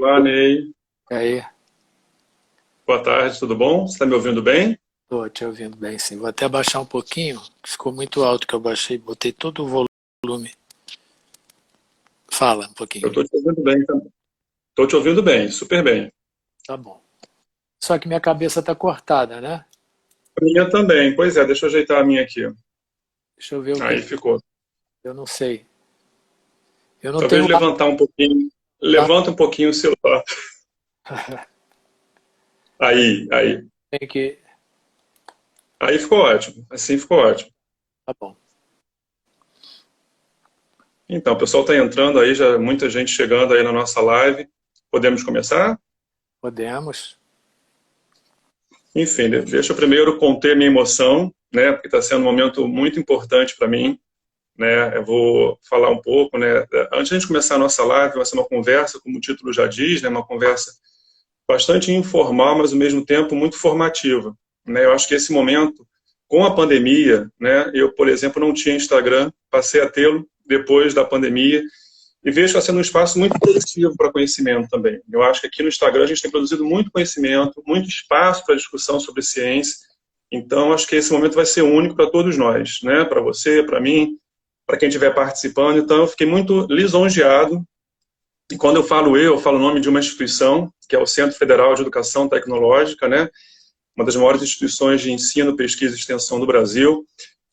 Olá, Ney. E aí, Boa tarde, tudo bom? Você está me ouvindo bem? tô te ouvindo bem, sim. Vou até baixar um pouquinho, ficou muito alto que eu baixei, botei todo o volume. Fala um Eu pouquinho. estou te ouvindo bem também. Estou te ouvindo bem, super bem. Tá bom. Só que minha cabeça tá cortada, né? A minha também. Pois é, deixa eu ajeitar a minha aqui. Deixa eu ver o que Aí que ficou. eu não sei. Eu não Talvez tenho lá. levantar um pouquinho. Tá? Levanta um pouquinho o celular. Aí. Tem que. Aí ficou ótimo. Assim ficou ótimo. Tá bom. Então, o pessoal está entrando aí, já muita gente chegando aí na nossa live. Podemos começar? Podemos. Enfim, deixa eu primeiro conter minha emoção, né? Porque está sendo um momento muito importante para mim. Né? Eu vou falar um pouco, né? Antes de a gente começar a nossa live, vai ser uma conversa, como o título já diz, né? Uma conversa bastante informal, mas ao mesmo tempo muito formativa, né? Eu acho que esse momento, com a pandemia, né? Eu, por exemplo, não tinha Instagram, passei a tê-lo depois da pandemia e vejo que está sendo um espaço muito produtivo para conhecimento também. Eu acho que aqui no Instagram a gente tem produzido muito conhecimento, muito espaço para discussão sobre ciência. Então, acho que esse momento vai ser único para todos nós, né? Para você, para mim, para quem estiver participando. Então, eu fiquei muito lisonjeado. E quando eu falo o nome de uma instituição, que é o Centro Federal de Educação Tecnológica, né? Uma das maiores instituições de ensino, pesquisa e extensão do Brasil.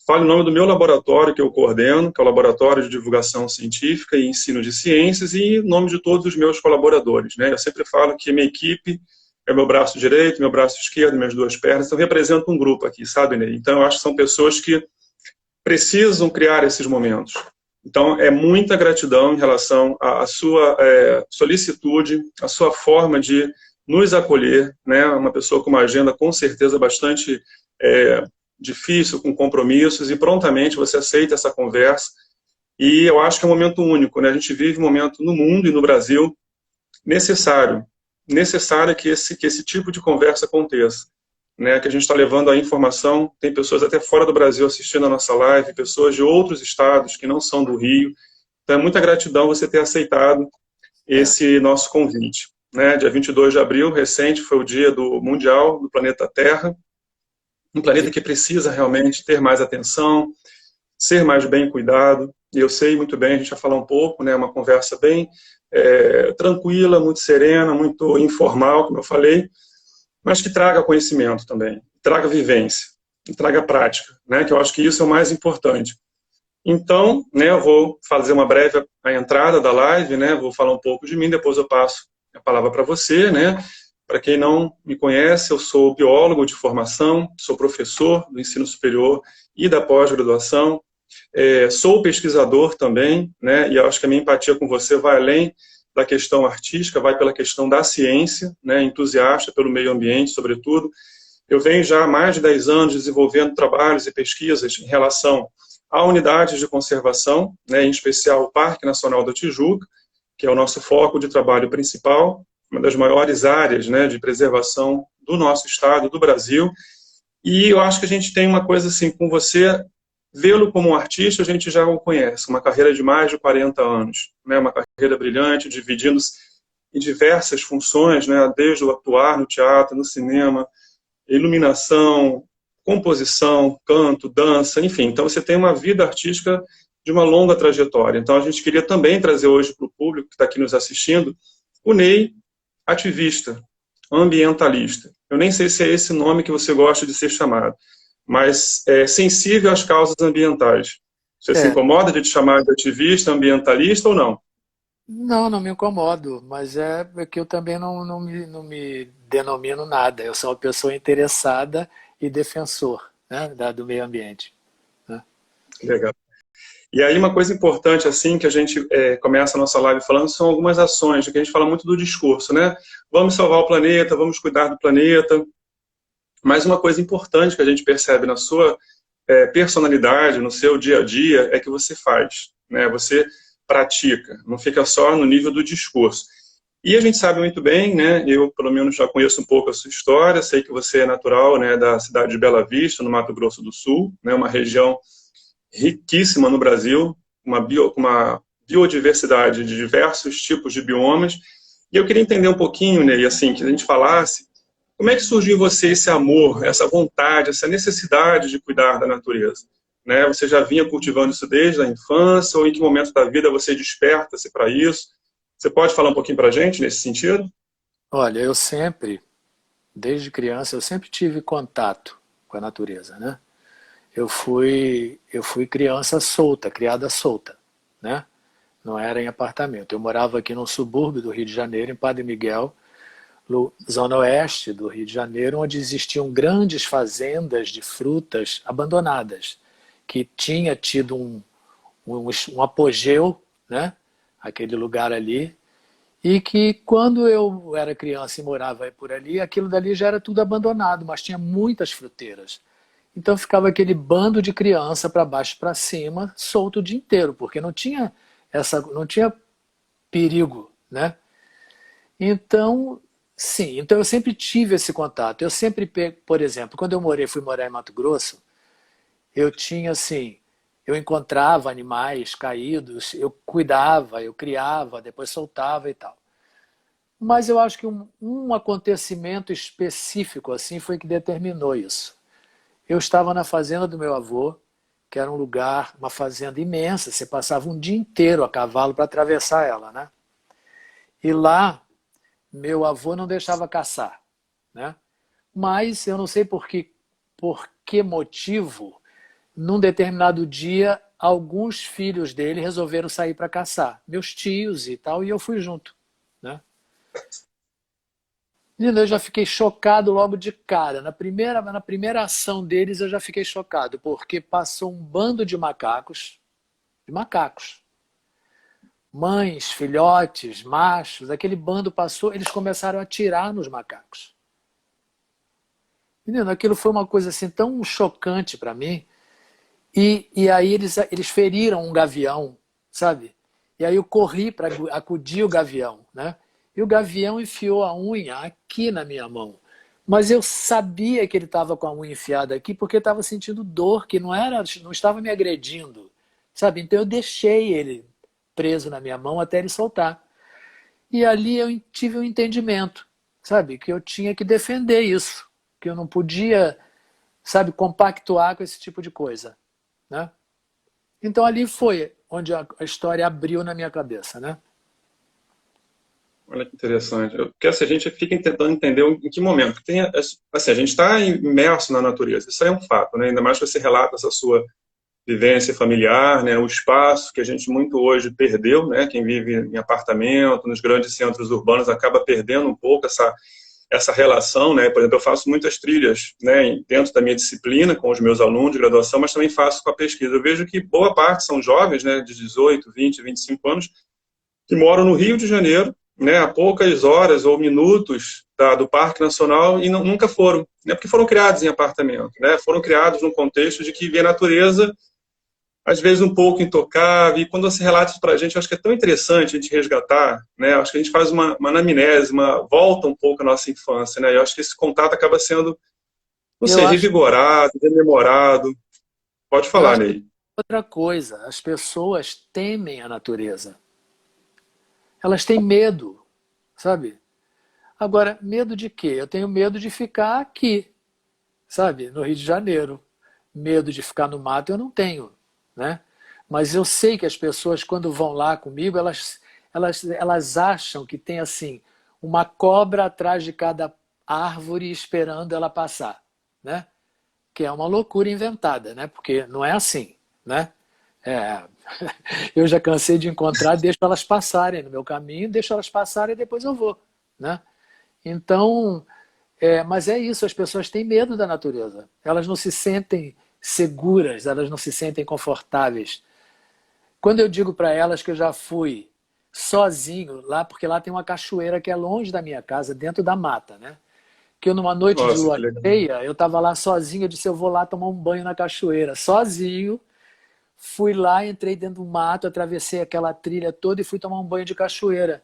Falo o nome do meu laboratório que eu coordeno, que é o Laboratório de Divulgação Científica e Ensino de Ciências, e o nome de todos os meus colaboradores, né? Eu sempre falo que minha equipe é meu braço direito, meu braço esquerdo, minhas duas pernas. Então, eu represento um grupo aqui, sabe, Ney? Então, eu acho que são pessoas que precisam criar esses momentos. Então, é muita gratidão em relação à sua solicitude, à sua forma de nos acolher, né? Uma pessoa com uma agenda, com certeza, bastante difícil, com compromissos, e prontamente você aceita essa conversa. E eu acho que é um momento único, né? A gente vive um momento no mundo e no Brasil necessário, necessário que esse tipo de conversa aconteça, né, que a gente está levando a informação. Tem pessoas até fora do Brasil assistindo a nossa live, pessoas de outros estados que não são do Rio. Então, é muita gratidão você ter aceitado É, esse nosso convite. Né? Dia 22 de abril, recente, foi o dia do Mundial do Planeta Terra, um planeta vi- que precisa realmente ter mais atenção, ser mais bem cuidado. E eu sei muito bem, a gente vai falar um pouco, né, uma conversa bem tranquila, muito serena, muito informal, como eu falei, mas que traga conhecimento também, traga vivência, traga prática, né? Que eu acho que isso é o mais importante. Então, né, eu vou fazer uma breve a entrada da live, né? Vou falar um pouco de mim, depois eu passo a palavra para você, né? Para quem não me conhece, eu sou biólogo de formação, sou professor do ensino superior e da pós-graduação, sou pesquisador também, né? E eu acho que a minha empatia com você vai além da questão artística, vai pela questão da ciência, né? Entusiasta pelo meio ambiente, sobretudo. Eu venho já há mais de 10 anos desenvolvendo trabalhos e pesquisas em relação a unidades de conservação, né? Em especial o Parque Nacional da Tijuca, que é o nosso foco de trabalho principal, uma das maiores áreas, né, de preservação do nosso estado, do Brasil. E eu acho que a gente tem uma coisa assim, com você, vê-lo como um artista, a gente já o conhece, uma carreira de mais de 40 anos, né, uma carreira brilhante, dividindo-se em diversas funções, né, desde o atuar no teatro, no cinema, iluminação, composição, canto, dança, enfim. Então você tem uma vida artística de uma longa trajetória. Então a gente queria também trazer hoje para o público que está aqui nos assistindo o Ney, ativista, ambientalista. Eu nem sei se é esse nome que você gosta de ser chamado, mas é sensível às causas ambientais. Você se é, incomoda de te chamar de ativista, ambientalista ou não? não, não me incomodo, mas é que eu também não me denomino nada. Eu sou uma pessoa interessada e defensor, né, do meio ambiente, né? Legal. E aí uma coisa importante assim que a gente começa a nossa live falando são algumas ações, que a gente fala muito do discurso, né? Vamos salvar o planeta, vamos cuidar do planeta. Mas uma coisa importante que a gente percebe na sua personalidade, no seu dia a dia, é que você faz, né? Você pratica, não fica só no nível do discurso. E a gente sabe muito bem, né? Eu pelo menos já conheço um pouco a sua história, sei que você é natural, né, da cidade de Bela Vista, no Mato Grosso do Sul, né? Uma região riquíssima no Brasil, uma biodiversidade de diversos tipos de biomas, E eu queria entender um pouquinho, Ney, assim, que a gente falasse, como é que surgiu em você esse amor, essa vontade, essa necessidade de cuidar da natureza? Né? Você já vinha cultivando isso desde a infância, ou em que momento da vida você desperta-se para isso? Você pode falar um pouquinho para a gente nesse sentido? Olha, eu sempre, desde criança, eu sempre tive contato com a natureza, né? Eu fui criança solta, criada solta, né? Não era em apartamento. Eu morava aqui no subúrbio do Rio de Janeiro, em Padre Miguel, zona oeste do Rio de Janeiro, onde existiam grandes fazendas de frutas abandonadas, que tinha tido um apogeu, né? Aquele lugar ali, e que quando eu era criança e morava por ali, aquilo dali já era tudo abandonado, mas tinha muitas fruteiras. Então ficava aquele bando de criança para baixo e para cima, solto o dia inteiro, porque não tinha perigo, né? Então, sim, então eu sempre tive esse contato. Eu sempre, por exemplo, quando fui morar em Mato Grosso, eu tinha assim, eu encontrava animais caídos, eu cuidava, eu criava, depois soltava e tal. Mas eu acho que um acontecimento específico assim foi que determinou isso. Eu estava na fazenda do meu avô, que era um lugar, uma fazenda imensa, você passava um dia inteiro a cavalo para atravessar ela, né? E lá, meu avô não deixava caçar, né? Mas eu não sei por que motivo, num determinado dia, alguns filhos dele resolveram sair para caçar, meus tios e tal, e eu fui junto, né? Menino, eu já fiquei chocado logo de cara. Na primeira ação deles, eu já fiquei chocado, porque passou um bando de macacos, mães, filhotes, machos, aquele bando passou, eles começaram a atirar nos macacos. Menino, aquilo foi uma coisa assim tão chocante para mim. E aí eles feriram um gavião, sabe? E aí eu corri para acudir o gavião, né? E o gavião enfiou a unha aqui na minha mão. Mas eu sabia que ele estava com a unha enfiada aqui porque estava sentindo dor, que não estava me agredindo, sabe? Então eu deixei ele preso na minha mão até ele soltar. E ali eu tive um entendimento, sabe? Que eu tinha que defender isso, que eu não podia, sabe, compactuar com esse tipo de coisa, né? Então ali foi onde a história abriu na minha cabeça, né? Olha que interessante. Porque assim, a gente fica tentando entender em que momento. Porque tem, assim, a gente está imerso na natureza, isso aí é um fato, né? Ainda mais que você relata essa sua vivência familiar, né? O espaço que a gente muito hoje perdeu, né? Quem vive em apartamento, nos grandes centros urbanos, acaba perdendo um pouco essa relação, né? Por exemplo, eu faço muitas trilhas, né? Dentro da minha disciplina, com os meus alunos de graduação, mas também faço com a pesquisa. Eu vejo que boa parte são jovens, né? De 18, 20, 25 anos, que moram no Rio de Janeiro, né, a poucas horas ou minutos do Parque Nacional e nunca foram, né, porque foram criados em apartamento, né, foram criados num contexto de que vê a natureza às vezes um pouco intocável, e quando você relata isso para a gente, eu acho que é tão interessante a gente resgatar, né, eu acho que a gente faz uma anamnese, volta um pouco à nossa infância, né, eu acho que esse contato acaba sendo, não Eu sei, acho, revigorado, rememorado. Pode eu falar, acho que Ney. outra coisa, as pessoas temem a natureza. Elas têm medo, sabe? Agora, medo de quê? Eu tenho medo de ficar aqui, sabe? No Rio de Janeiro. Medo de ficar no mato eu não tenho, né? Mas eu sei que as pessoas, quando vão lá comigo, elas acham que tem assim uma cobra atrás de cada árvore esperando ela passar, né? Que é uma loucura inventada, né? Porque não é assim, né? É, eu já cansei de encontrar, deixo elas passarem no meu caminho, deixo elas passarem e depois eu vou, né? Então, mas é isso, as pessoas têm medo da natureza. Elas não se sentem seguras, elas não se sentem confortáveis. Quando eu digo para elas que eu já fui sozinho lá, porque lá tem uma cachoeira que é longe da minha casa, dentro da mata, né? Que eu numa noite de Nossa, lua que legal. cheia, eu estava lá sozinho, eu disse, eu vou lá tomar um banho na cachoeira, sozinho. Fui lá, entrei dentro do mato, atravessei aquela trilha toda e fui tomar um banho de cachoeira.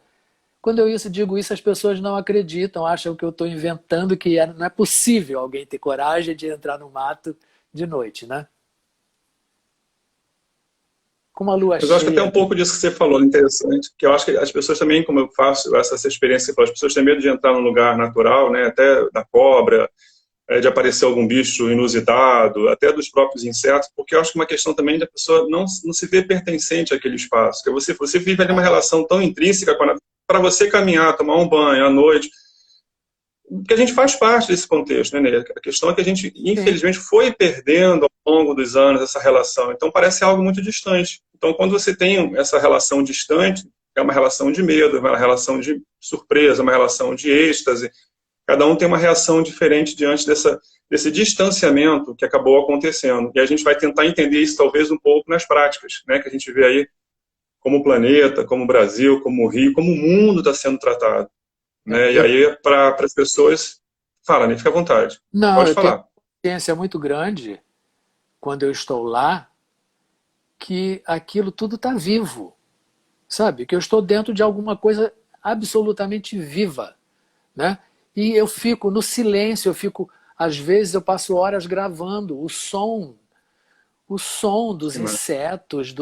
Quando eu digo isso, as pessoas não acreditam, acham que eu estou inventando, não é possível alguém ter coragem de entrar no mato de noite, né? como a lua Mas eu acho que até cheia. um pouco disso que você falou, interessante, que eu acho que as pessoas também, como eu faço essa experiência que você falou, as pessoas têm medo de entrar num lugar natural, né, até da cobra, de aparecer algum bicho inusitado, até dos próprios insetos, porque eu acho que é uma questão também da pessoa não se ver pertencente àquele espaço, que você vive ali uma relação tão intrínseca para você caminhar, tomar um banho à noite, que a gente faz parte desse contexto, né, Ney? A questão é que a gente, Sim, infelizmente, foi perdendo ao longo dos anos essa relação, então parece algo muito distante. Então, quando você tem essa relação distante, é uma relação de medo, é uma relação de surpresa, uma relação de êxtase, cada um tem uma reação diferente diante desse distanciamento que acabou acontecendo. E a gente vai tentar entender isso talvez um pouco nas práticas, né, que a gente vê aí como o planeta, como o Brasil, como o Rio, como o mundo está sendo tratado. Né? E eu, aí, para as pessoas, fala, né? Fica à vontade. não, Pode eu tenho falar. uma consciência muito grande quando eu estou lá que aquilo tudo está vivo, sabe? Que eu estou dentro de alguma coisa absolutamente viva, né? E eu fico no silêncio, às vezes eu passo horas gravando o som dos Sim, insetos,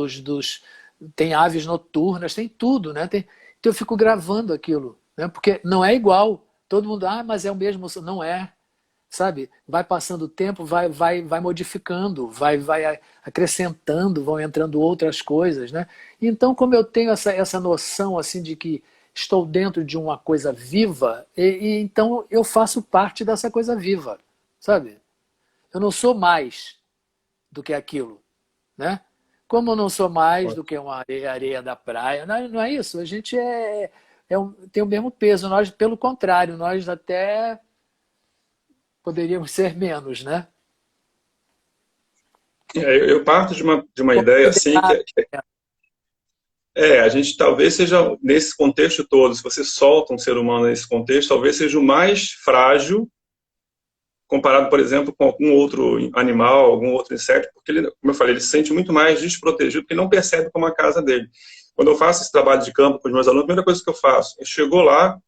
tem aves noturnas, tem tudo, né? Então eu fico gravando aquilo, né? Porque não é igual. Todo mundo, mas é o mesmo, não é, sabe? Vai passando o tempo, vai modificando, vai acrescentando, vão entrando outras coisas, né? Então, como eu tenho essa noção assim de que estou dentro de uma coisa viva, então eu faço parte dessa coisa viva, sabe? Eu não sou mais do que aquilo, né? Como eu não sou mais do que uma areia da praia, não é isso. A gente tem o mesmo peso. Nós, pelo contrário, nós até poderíamos ser menos, né? eu parto de uma ideia assim Considerado. a gente talvez seja, nesse contexto todo, se você solta um ser humano nesse contexto, talvez seja o mais frágil comparado, por exemplo, com algum outro animal, algum outro inseto, porque ele, como eu falei, ele se sente muito mais desprotegido, porque não percebe como a casa dele. Quando eu faço esse trabalho de campo com os meus alunos, a primeira coisa que eu faço, chegou lá,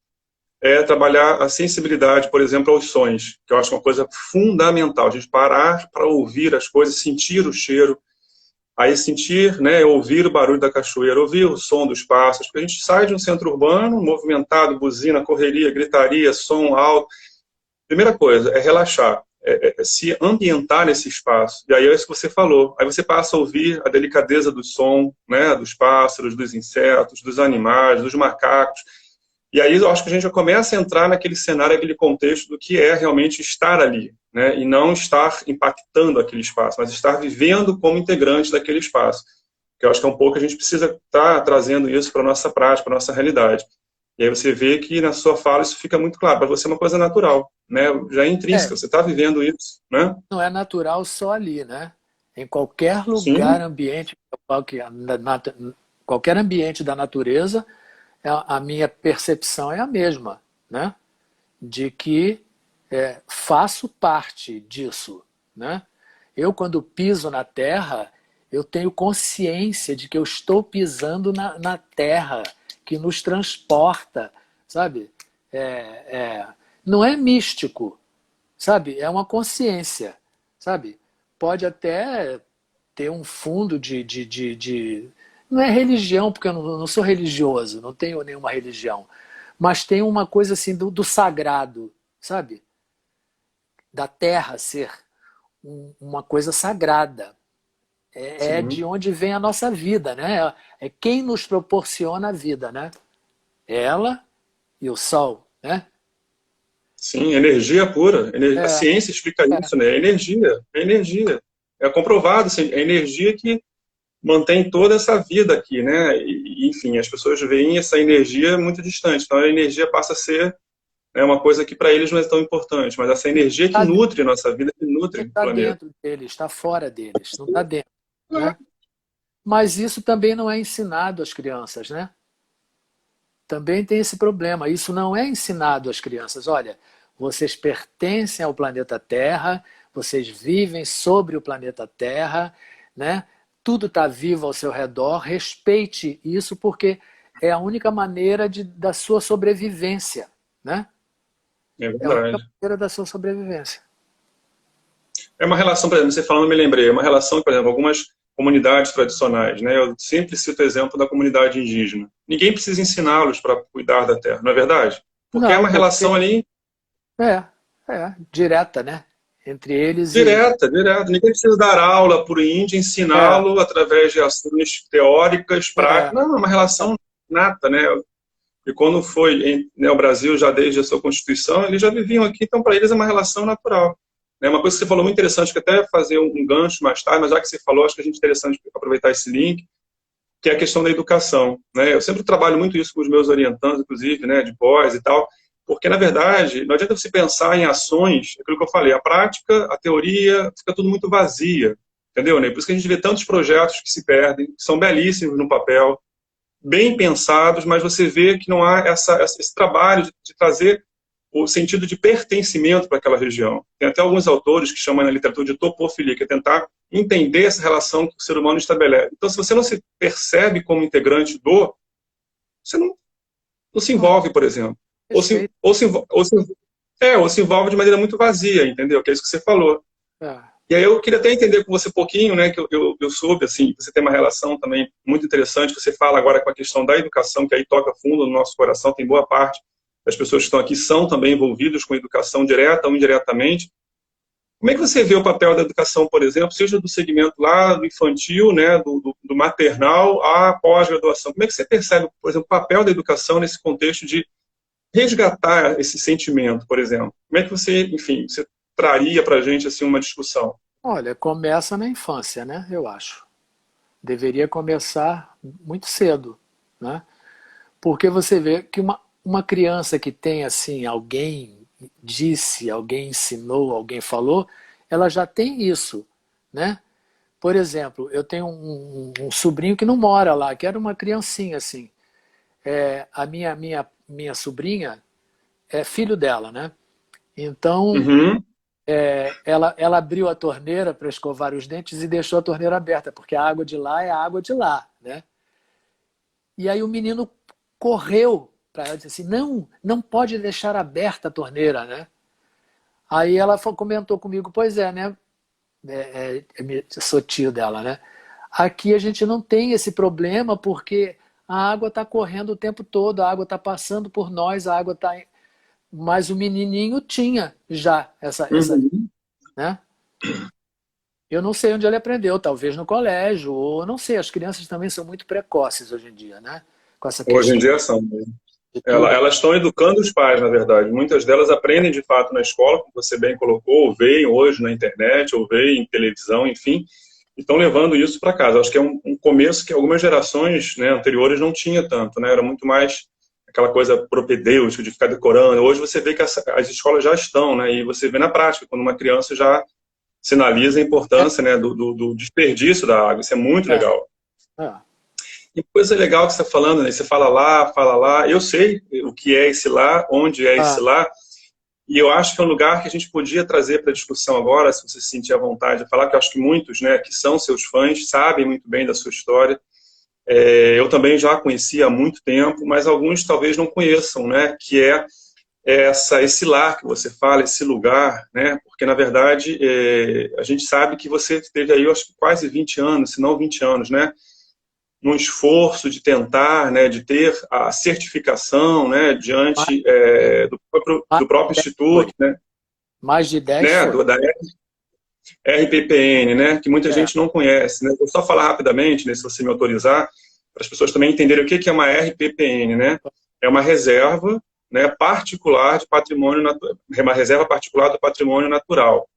trabalhar a sensibilidade, por exemplo, aos sons, que eu acho uma coisa fundamental, a gente parar para ouvir as coisas, sentir o cheiro, aí sentir, né, ouvir o barulho da cachoeira, ouvir o som dos pássaros, porque a gente sai de um centro urbano, movimentado, buzina, correria, gritaria, som alto. Primeira coisa é relaxar, se ambientar nesse espaço. E aí é isso que você falou. Aí você passa a ouvir a delicadeza do som, né, dos pássaros, dos insetos, dos animais, dos macacos. E aí eu acho que a gente já começa a entrar naquele cenário, aquele contexto do que é realmente estar ali, né? E não estar impactando aquele espaço, mas estar vivendo como integrante daquele espaço. Que eu acho que é um pouco a gente precisa estar trazendo isso para a nossa prática, para a nossa realidade. E aí você vê que na sua fala isso fica muito claro, para você é uma coisa natural, né? Já é intrínseca, É, você está vivendo isso, né? não é natural só ali, né? Em qualquer lugar, Sim, ambiente, qualquer ambiente da natureza, a minha percepção é a mesma, né? De que faço parte disso, né? Eu, quando piso na terra, eu tenho consciência de que eu estou pisando na terra, que nos transporta, sabe? É, não é místico, sabe? É uma consciência, sabe? Pode até ter um fundo não é religião, porque eu não sou religioso, não tenho nenhuma religião, mas tem uma coisa assim do sagrado, sabe? Da terra ser uma coisa sagrada. É de sim. onde vem a nossa vida, né? É quem nos proporciona a vida, né? Ela e o sol, né? Sim, energia pura. A É, ciência explica é, isso, né? É energia, é energia. É comprovado, assim, é energia que mantém toda essa vida aqui, né? Enfim, as pessoas veem essa energia muito distante. Então a energia passa a ser, né, uma coisa que para eles não é tão importante, mas essa energia que tá dentro, nutre a nossa vida, que nutre o está planeta. dentro deles, está fora deles, não está dentro, né? Mas isso também não é ensinado às crianças, né? Também tem esse problema. Isso não é ensinado às crianças. Olha, vocês pertencem ao planeta Terra, vocês vivem sobre o planeta Terra, né? Tudo está vivo ao seu redor. Respeite isso porque é a única maneira da sua sobrevivência, né? É É a única verdade. maneira da sua sobrevivência. É uma relação, por exemplo, você falando, me lembrei, é uma relação, por exemplo, algumas comunidades tradicionais, né? Eu sempre cito o exemplo da comunidade indígena. Ninguém precisa ensiná-los para cuidar da terra, não é verdade? Porque é Não, uma relação porque ali é, direta, né? Entre eles e. direta, direta. Ninguém precisa dar aula para o índio, É, ensiná-lo através de ações teóricas, é, práticas. Não, é uma relação nata, né? E quando foi né, o Brasil, já desde a sua Constituição, eles já viviam aqui, então para eles é uma relação natural. Né? Uma coisa que você falou muito interessante, que até fazer um gancho mais tarde, mas já que você falou, acho que a gente é interessante aproveitar esse link, que é a questão da educação. Né? Eu sempre trabalho muito isso com os meus orientandos, inclusive, né, de pós e tal, porque, na verdade, não adianta você pensar em ações, aquilo que eu falei, a prática, a teoria, fica tudo muito vazia, entendeu? Né? Por isso que a gente vê tantos projetos que se perdem, que são belíssimos no papel, bem pensados, mas você vê que não há esse trabalho de trazer o sentido de pertencimento para aquela região. Tem até alguns autores que chamam na literatura de topofilia, que é tentar entender essa relação que o ser humano estabelece. Então, se você não se percebe como integrante você não se envolve, por exemplo. perfeito. Ou se envolve de maneira muito vazia, entendeu? Que é isso que você falou. É. E aí eu queria até entender com você um pouquinho, né, que eu soube, assim, você tem uma relação também muito interessante, você fala agora com a questão da educação, que aí toca fundo no nosso coração, tem boa parte das pessoas que estão aqui são também envolvidas com educação direta ou indiretamente. Como é que você vê o papel da educação, por exemplo, seja do segmento lá do infantil, né, do maternal, à pós-graduação? Como é que você percebe, por exemplo, o papel da educação nesse contexto de resgatar esse sentimento, por exemplo? Como é que você, enfim, você traria para a gente assim, uma discussão? Olha, começa na infância, né? Eu acho. Deveria começar muito cedo, né? Porque você vê que uma criança que tem assim, alguém disse, alguém ensinou, alguém falou, ela já tem isso, né? Por exemplo, eu tenho um sobrinho que não mora lá, que era uma criancinha assim. A minha sobrinha é filho dela, né? Então, Uhum. ela abriu a torneira para escovar os dentes e deixou a torneira aberta, porque a água de lá é a água de lá, né? E aí o menino correu para ela e disse assim, não, não pode deixar aberta a torneira, né? Aí ela comentou comigo, pois é, né? Sou tio dela, né? Aqui a gente não tem esse problema porque a água está correndo o tempo todo, a água está passando por nós, a água está... Mas o menininho tinha já Uhum. né? Eu não sei onde ele aprendeu, talvez no colégio, ou não sei, as crianças também são muito precoces hoje em dia, né? Com essa Hoje em questão dia são. de tudo. Elas estão educando os pais, na verdade. Muitas delas aprendem de fato na escola, como você bem colocou, ou veem hoje na internet, ou veem em televisão, enfim, e estão levando isso para casa. Acho que é um começo que algumas gerações, né, anteriores não tinha tanto, né? Era muito mais aquela coisa propedêutica de ficar decorando. Hoje você vê que as escolas já estão, né? E você vê na prática, quando uma criança já sinaliza a É, importância, né, do desperdício da água. Isso é muito é, legal. é. E coisa legal que você está falando, né? Você fala lá. Eu sei o que é esse lá, onde é esse Ah, lá, e eu acho que é um lugar que a gente podia trazer para a discussão agora, se você se sentir à vontade de falar, que eu acho que muitos, né, que são seus fãs, sabem muito bem da sua história. Eu também já conheci há muito tempo, mas alguns talvez não conheçam, né, que é esse lar que você fala, esse lugar, né, porque na verdade a gente sabe que você teve aí, eu acho que quase 20 anos, se não 20 anos, né, num esforço de tentar, né, de ter a certificação, né, mais, diante mais do próprio de 10 instituto, foi. Mais de 10 né, foi. da RPPN, né, que muita É, gente não conhece, né. Vou só falar rapidamente, né, se você me autorizar, para as pessoas também entenderem o que é uma RPPN, né. É uma reserva, né, particular de patrimônio natural, é uma reserva particular do patrimônio natural,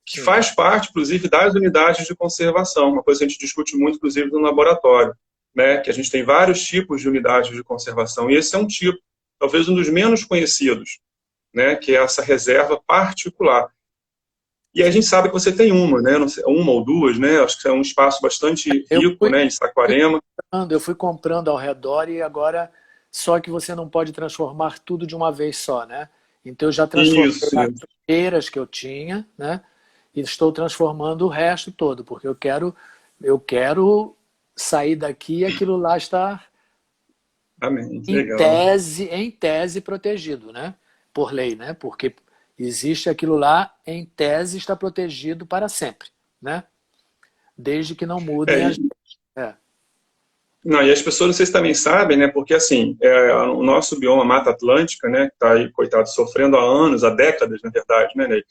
que sim. faz parte, inclusive, das unidades de conservação, uma coisa que a gente discute muito, inclusive, no laboratório, né, que a gente tem vários tipos de unidades de conservação, e esse é um tipo, talvez um dos menos conhecidos, né, que é essa reserva particular. E a gente sabe que você tem uma, né, não sei, uma ou duas, né, acho que é um espaço bastante Eu rico, fui, né, em Saquarema. eu fui comprando ao redor e agora só que você não pode transformar tudo de uma vez só, né? Então eu já transformei Isso, as isso. primeiras que eu tinha, né? E estou transformando o resto todo, porque eu quero sair daqui e aquilo lá está Amém, legal. em tese protegido, né? Por lei, né? Porque existe aquilo lá em tese está protegido para sempre, né? desde que não É, mudem as... É, não, e as pessoas, não sei se também sabem, né, porque assim, o nosso bioma Mata Atlântica, né, que está aí, coitado, sofrendo há anos, há décadas, na verdade, né, Ney?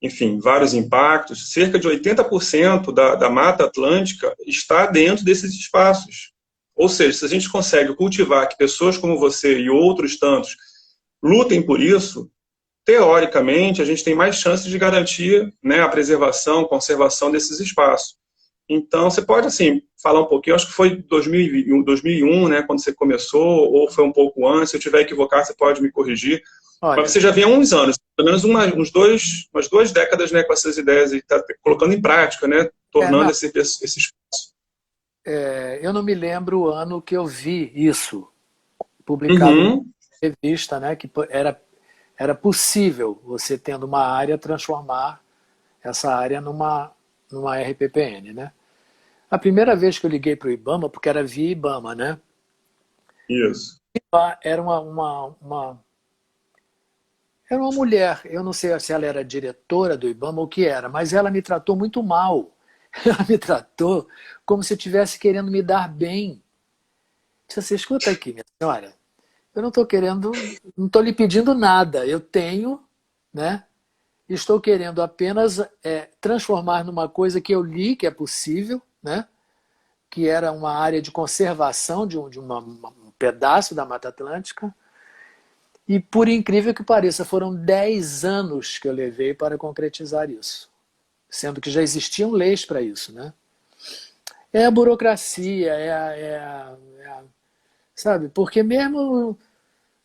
Enfim, vários impactos, cerca de 80% da Mata Atlântica está dentro desses espaços. Ou seja, se a gente consegue cultivar que pessoas como você e outros tantos lutem por isso, teoricamente, a gente tem mais chances de garantir, né, a preservação, conservação desses espaços. Então, você pode, assim, falar um pouquinho, acho que foi 2001, né, quando você começou, ou foi um pouco antes, se eu estiver equivocado, você pode me corrigir, mas olha, você já vem há uns anos, pelo menos umas duas décadas, né, com essas ideias e está colocando em prática, né, tornando não, esse espaço. eu não me lembro o ano que eu vi isso publicado numa Uhum, revista, né, que era possível você tendo uma área transformar essa área numa RPPN, né? A primeira vez que eu liguei para o IBAMA, porque era via IBAMA, né? isso. Lá era era uma mulher, eu não sei se ela era diretora do IBAMA ou o que era, mas ela me tratou muito mal. Ela me tratou como se eu estivesse querendo me dar bem. Disse assim, escuta aqui, minha senhora, eu não estou querendo, não estou lhe pedindo nada, eu tenho, né? Estou querendo apenas transformar numa coisa que eu li que é possível, né? Que era uma área de conservação um pedaço da Mata Atlântica. E por incrível que pareça, foram 10 anos que eu levei para concretizar isso. Sendo que já existiam leis para isso, né? É a burocracia, sabe? Porque mesmo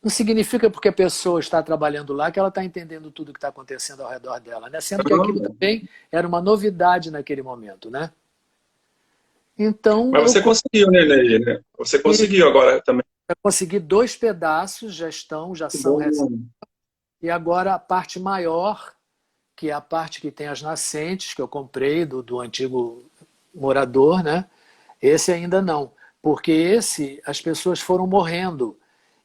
não significa porque a pessoa está trabalhando lá que ela está entendendo tudo que está acontecendo ao redor dela, né? Sendo que aquilo também era uma novidade naquele momento, né? Então Mas eu você conseguiu, né, Ney, né? Você consegui, conseguiu agora também. eu consegui 2 pedaços, já Que são bom. e agora a parte maior, que é a parte que tem as nascentes que eu comprei do antigo morador, né? Esse ainda não, porque esse as pessoas foram morrendo,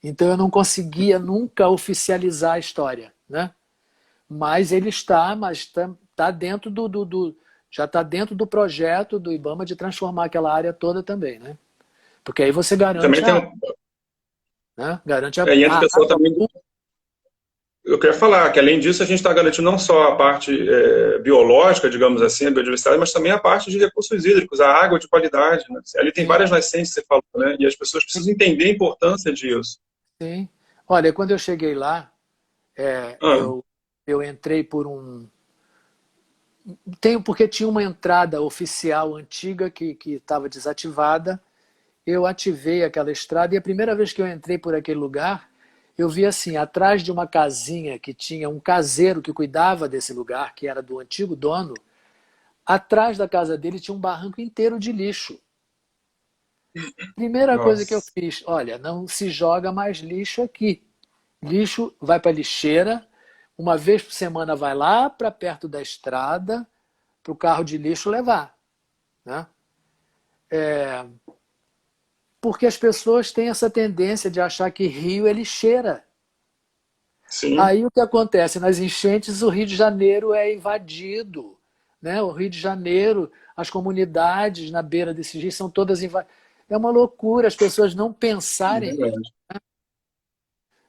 então eu não conseguia nunca oficializar a história, né? Mas ele está dentro já está dentro do projeto do IBAMA de transformar aquela área toda também, né? Porque aí você E também garante tem né? Garante e entra o a pessoal água. também. Eu quero falar que, além disso, a gente está garantindo não só a parte biológica, digamos assim, a biodiversidade, mas também a parte de recursos hídricos, a água de qualidade. Né? Ali tem Sim, várias nascentes, que você falou, né? E as pessoas precisam entender a importância disso. sim. Olha, quando eu cheguei lá, Ah, eu entrei por um. Porque tinha uma entrada oficial antiga que estava desativada. Eu ativei aquela estrada e a primeira vez que eu entrei por aquele lugar, eu vi assim, atrás de uma casinha que tinha um caseiro que cuidava desse lugar, que era do antigo dono, atrás da casa dele tinha um barranco inteiro de lixo. Primeira coisa que eu nossa. fiz, olha, não se joga mais lixo aqui. Lixo vai para a lixeira, uma vez por semana vai lá para perto da estrada para o carro de lixo levar, né? Porque as pessoas têm essa tendência de achar que rio é lixeira. Sim, Aí o que acontece? Nas enchentes, o Rio de Janeiro é invadido. Né? O Rio de Janeiro, as comunidades na beira desses rios são todas invadidas. É uma loucura as pessoas não é pensarem nisso. verdade.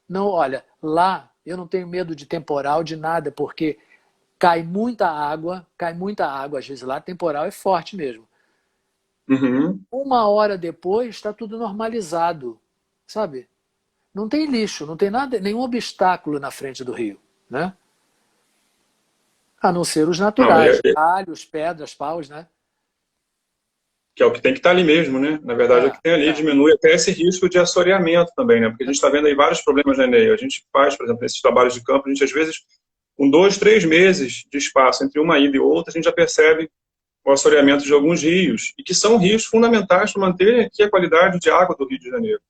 Não, olha, lá eu não tenho medo de temporal, de nada, porque cai muita água, às vezes lá temporal é forte mesmo. Uhum. 1 hora depois está tudo normalizado, sabe? Não tem lixo, não tem nada, nenhum obstáculo na frente do rio, né? A não ser os Não, naturais, galhos, pedras, paus, né? que é o que tem que estar ali mesmo, né? Na verdade, é o É, que tem ali é, diminui até esse risco de assoreamento também, né? Porque a gente está vendo aí vários problemas, né, Ney? A gente faz, por exemplo, esses trabalhos de campo, a gente às vezes, com 2, 3 meses de espaço entre uma ida e outra, a gente já percebe o assoreamento de alguns rios, e que são rios fundamentais para manter aqui a qualidade de água do Rio de Janeiro.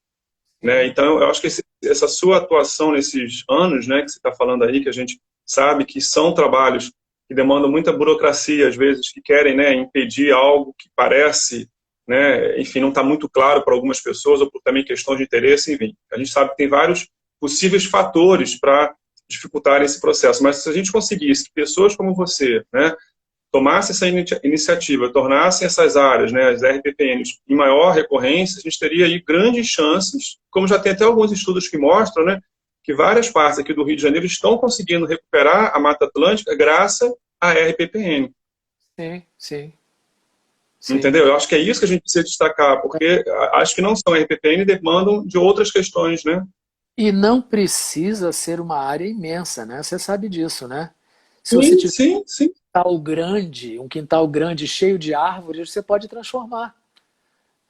Né? sim, Então, eu acho que essa sua atuação nesses anos, né, que você está falando aí, que a gente sabe que são trabalhos que demandam muita burocracia, às vezes, que querem, né, impedir algo que parece, né, enfim, não está muito claro para algumas pessoas, ou por também questão de interesse, enfim. A gente sabe que tem vários possíveis fatores para dificultar esse processo, mas se a gente conseguisse que pessoas como você, né, tomasse essa iniciativa, tornasse essas áreas, né, as RPPNs, em maior recorrência, a gente teria aí grandes chances, como já tem até alguns estudos que mostram, né, que várias partes aqui do Rio de Janeiro estão conseguindo recuperar a Mata Atlântica graças à RPPN. Sim, sim, sim. Entendeu? Eu acho que é isso que a gente precisa destacar, porque acho que não são RPPN, demandam de outras questões, né? E não precisa ser uma área imensa, né? Você sabe disso, né? Se você Sim, tiver sim, sim. um quintal grande cheio de árvores, você pode transformar.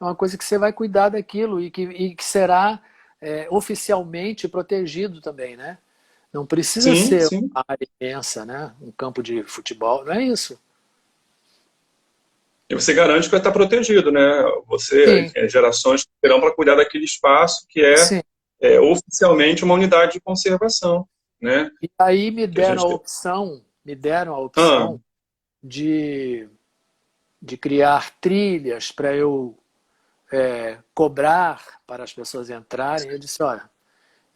É uma coisa que você vai cuidar daquilo e que será oficialmente protegido também, né? Não precisa Sim, ser sim. uma área imensa, né? Um campo de futebol, não é isso. E você garante que vai estar protegido, né? Você, Sim, enfim, as gerações terão para cuidar daquele espaço que sim. é oficialmente uma unidade de conservação, né? E aí Que a gente... me deram a Ah, opção de, de criar trilhas para eu cobrar para as pessoas entrarem. Eu disse, olha,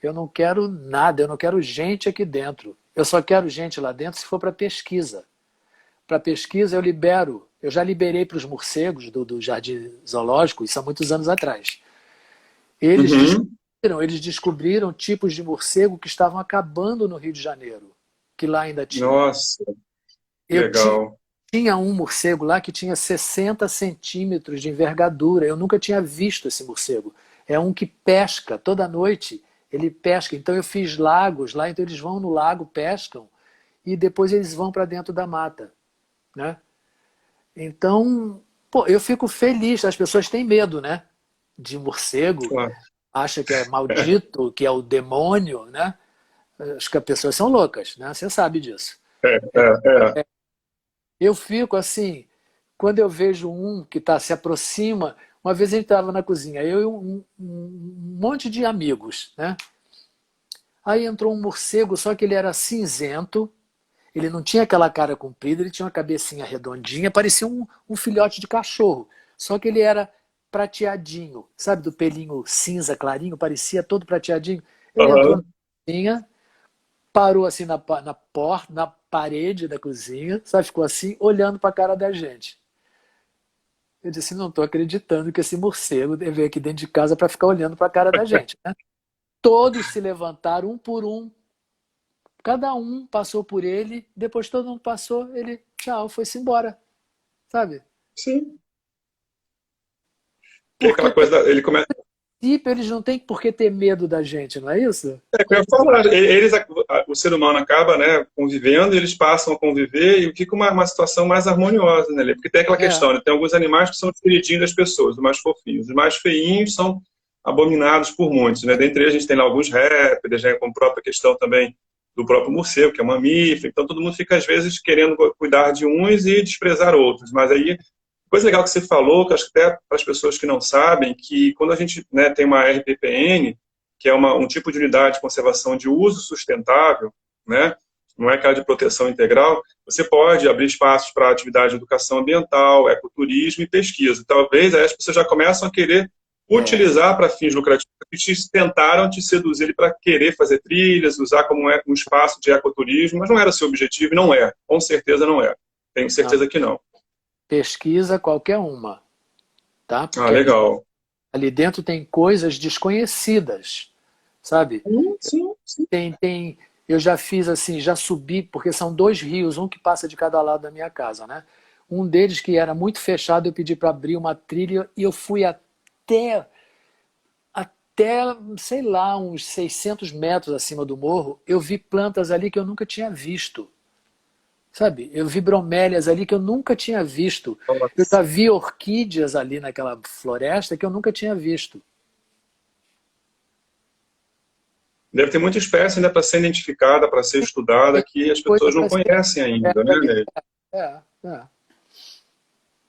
eu não quero nada, eu não quero gente aqui dentro. Eu só quero gente lá dentro se for para pesquisa. Para pesquisa eu já liberei para os morcegos do Jardim Zoológico, isso há muitos anos atrás. Eles uhum. eles descobriram tipos de morcego que estavam acabando no Rio de Janeiro, que lá ainda tinha. Nossa, que Eu legal. tinha um morcego lá que tinha 60 centímetros de envergadura. Eu nunca tinha visto esse morcego. É um que pesca toda noite. Ele pesca. Então eu fiz lagos lá. Então eles vão no lago, pescam e depois eles vão para dentro da mata, né? Então, pô, eu fico feliz. As pessoas têm medo, né? De morcego, Claro. acha que é maldito, que é o demônio, né? Acho que as pessoas são loucas, né? Você sabe disso. É. Eu fico assim, quando eu vejo um que se aproxima, uma vez a gente estava na cozinha, eu e um monte de amigos, né? Aí entrou um morcego, só que ele era cinzento, ele não tinha aquela cara comprida, ele tinha uma cabecinha redondinha, parecia um filhote de cachorro, só que ele era prateadinho, sabe, do pelinho cinza clarinho, parecia todo prateadinho. Ele entrou na Uhum. cozinha, parou assim na porta, na parede da cozinha, sabe? Ficou assim, olhando para a cara da gente. Eu disse, não estou acreditando que esse morcego veio aqui dentro de casa para ficar olhando para a cara da gente, né? Todos se levantaram, um por um, cada um passou por ele, depois todo mundo passou, ele, tchau, foi-se embora, sabe? Sim. Que é Porque, aquela a coisa, ele começa... princípio, eles não têm por que ter medo da gente, não é isso? É que eu ia falar, eles, o ser humano acaba, né, convivendo, e eles passam a conviver e fica uma situação mais harmoniosa, né, Lê? Porque tem aquela É, questão, né, tem alguns animais que são os queridinhos das pessoas, os mais fofinhos. Os mais feinhos são abominados por muitos, né? Dentre eles a gente tem lá alguns répteis, né, com a própria questão também do próprio morcego, que é um mamífero, então todo mundo fica às vezes querendo cuidar de uns e desprezar outros, mas aí coisa legal que você falou, que acho que até para as pessoas que não sabem, que quando a gente, né, tem uma RPPN, que é um tipo de unidade de conservação de uso sustentável, né, não é aquela de proteção integral, você pode abrir espaços para atividade de educação ambiental, ecoturismo e pesquisa. Talvez aí as pessoas já começam a querer é, utilizar para fins lucrativos, que tentaram te seduzir para querer fazer trilhas, usar como um espaço de ecoturismo, mas não era seu objetivo e não é, com certeza não é. Tenho não, certeza que não. pesquisa qualquer uma, tá? Ah, Porque legal. ali dentro tem coisas desconhecidas, sabe? Sim, sim. Eu já fiz assim, já subi, porque são dois rios, um que passa de cada lado da minha casa, né? Um deles que era muito fechado, eu pedi para abrir uma trilha e eu fui até, sei lá, uns 600 metros acima do morro, eu vi plantas ali que eu nunca tinha visto, sabe? Eu vi bromélias ali que eu nunca tinha visto. Eu já Nossa. vi orquídeas ali naquela floresta que eu nunca tinha visto. Deve ter muita espécie ainda para ser identificada, para ser estudada, Tem que as coisa pessoas não para ser conhecem ainda, descoberta né, ali. Ney? É, é.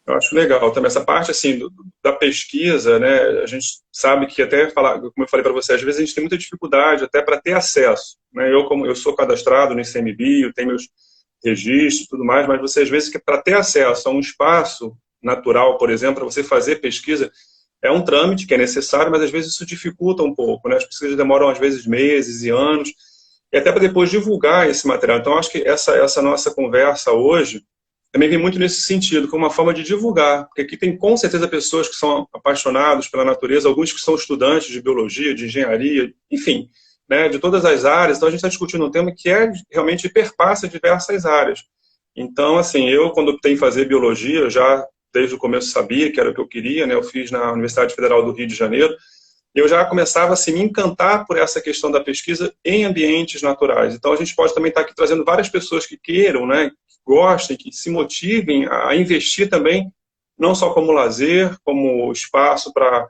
Eu acho legal também essa parte assim da pesquisa, né? A gente sabe que até falar, como eu falei para você, às vezes a gente tem muita dificuldade até para ter acesso, né? Eu como eu sou cadastrado no ICMBio, tenho meus registros, e tudo mais, mas você às vezes que para ter acesso a um espaço natural, por exemplo, para você fazer pesquisa, é um trâmite que é necessário, mas às vezes isso dificulta um pouco, né? As pesquisas demoram às vezes meses e anos, e até para depois divulgar esse material. Então acho que essa nossa conversa hoje também vem muito nesse sentido, como uma forma de divulgar, porque aqui tem com certeza pessoas que são apaixonados pela natureza, alguns que são estudantes de biologia, de engenharia, enfim, né, de todas as áreas. Então a gente está discutindo um tema que realmente perpassa diversas áreas. Então, assim, eu quando optei em fazer biologia, eu já desde o começo sabia que era o que eu queria, né? Eu fiz na Universidade Federal do Rio de Janeiro. Eu já começava assim, a me encantar por essa questão da pesquisa em ambientes naturais. Então, a gente pode também estar aqui trazendo várias pessoas que queiram, né, que gostem, que se motivem a investir também, não só como lazer, como espaço para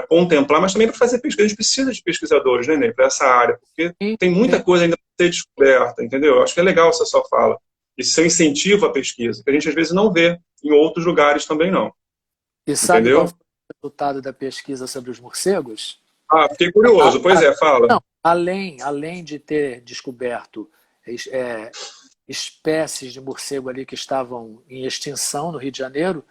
contemplar, mas também para fazer pesquisa. A gente precisa de pesquisadores, né, Ney, para essa área, porque Sim, tem muita sim. coisa ainda para ser descoberta, entendeu? Eu acho que é legal essa sua fala. Esse seu incentivo à pesquisa, que a gente às vezes não vê em outros lugares também não, E sabe qual entendeu? foi o resultado da pesquisa sobre os morcegos? Ah, fiquei A- curioso. Pois a- é, fala. não, além de ter descoberto é, espécies de morcego ali que estavam em extinção no Rio de Janeiro,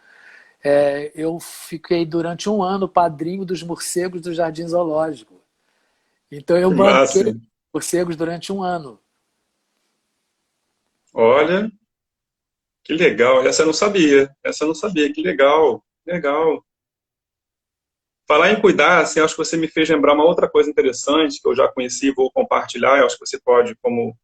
eu fiquei durante um ano padrinho dos morcegos do Jardim Zoológico. Então eu Que banquei máximo. morcegos durante um ano. Olha, que legal. Essa eu não sabia. Essa eu não sabia. Que legal. Legal. Falar em cuidar, assim, acho que você me fez lembrar uma outra coisa interessante que eu já conheci e vou compartilhar. Eu acho que você pode, como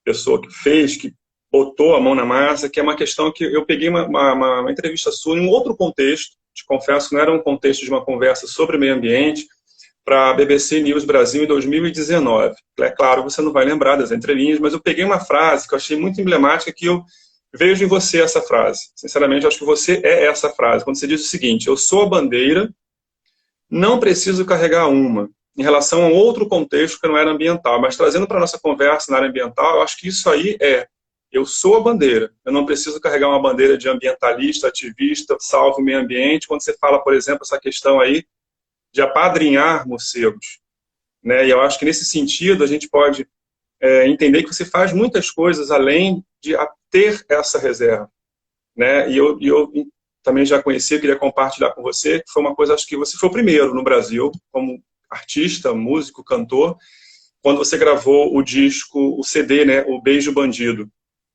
pessoa que fez, que botou a mão na massa, que é uma questão que eu peguei uma entrevista sua em um outro contexto. Te confesso que não era um contexto de uma conversa sobre meio ambiente, para a BBC News Brasil em 2019. É claro, você não vai lembrar das entrelinhas, mas eu peguei uma frase que eu achei muito emblemática, que eu vejo em você essa frase. Sinceramente, eu acho que você é essa frase. Quando você diz o seguinte: eu sou a bandeira, não preciso carregar uma. Em relação a um outro contexto que não era ambiental, mas trazendo para a nossa conversa na área ambiental, eu acho que isso aí eu sou a bandeira. Eu não preciso carregar uma bandeira de ambientalista, ativista, salvo o meio ambiente. Quando você fala, por exemplo, essa questão aí de apadrinhar morcegos, né? E eu acho que nesse sentido a gente pode entender que você faz muitas coisas além de ter essa reserva, né? E eu também já conheci, eu queria compartilhar com você, que foi uma coisa, acho que você foi o primeiro no Brasil, como artista, músico, cantor, quando você gravou o disco, o CD, né? O Beijo Bandido.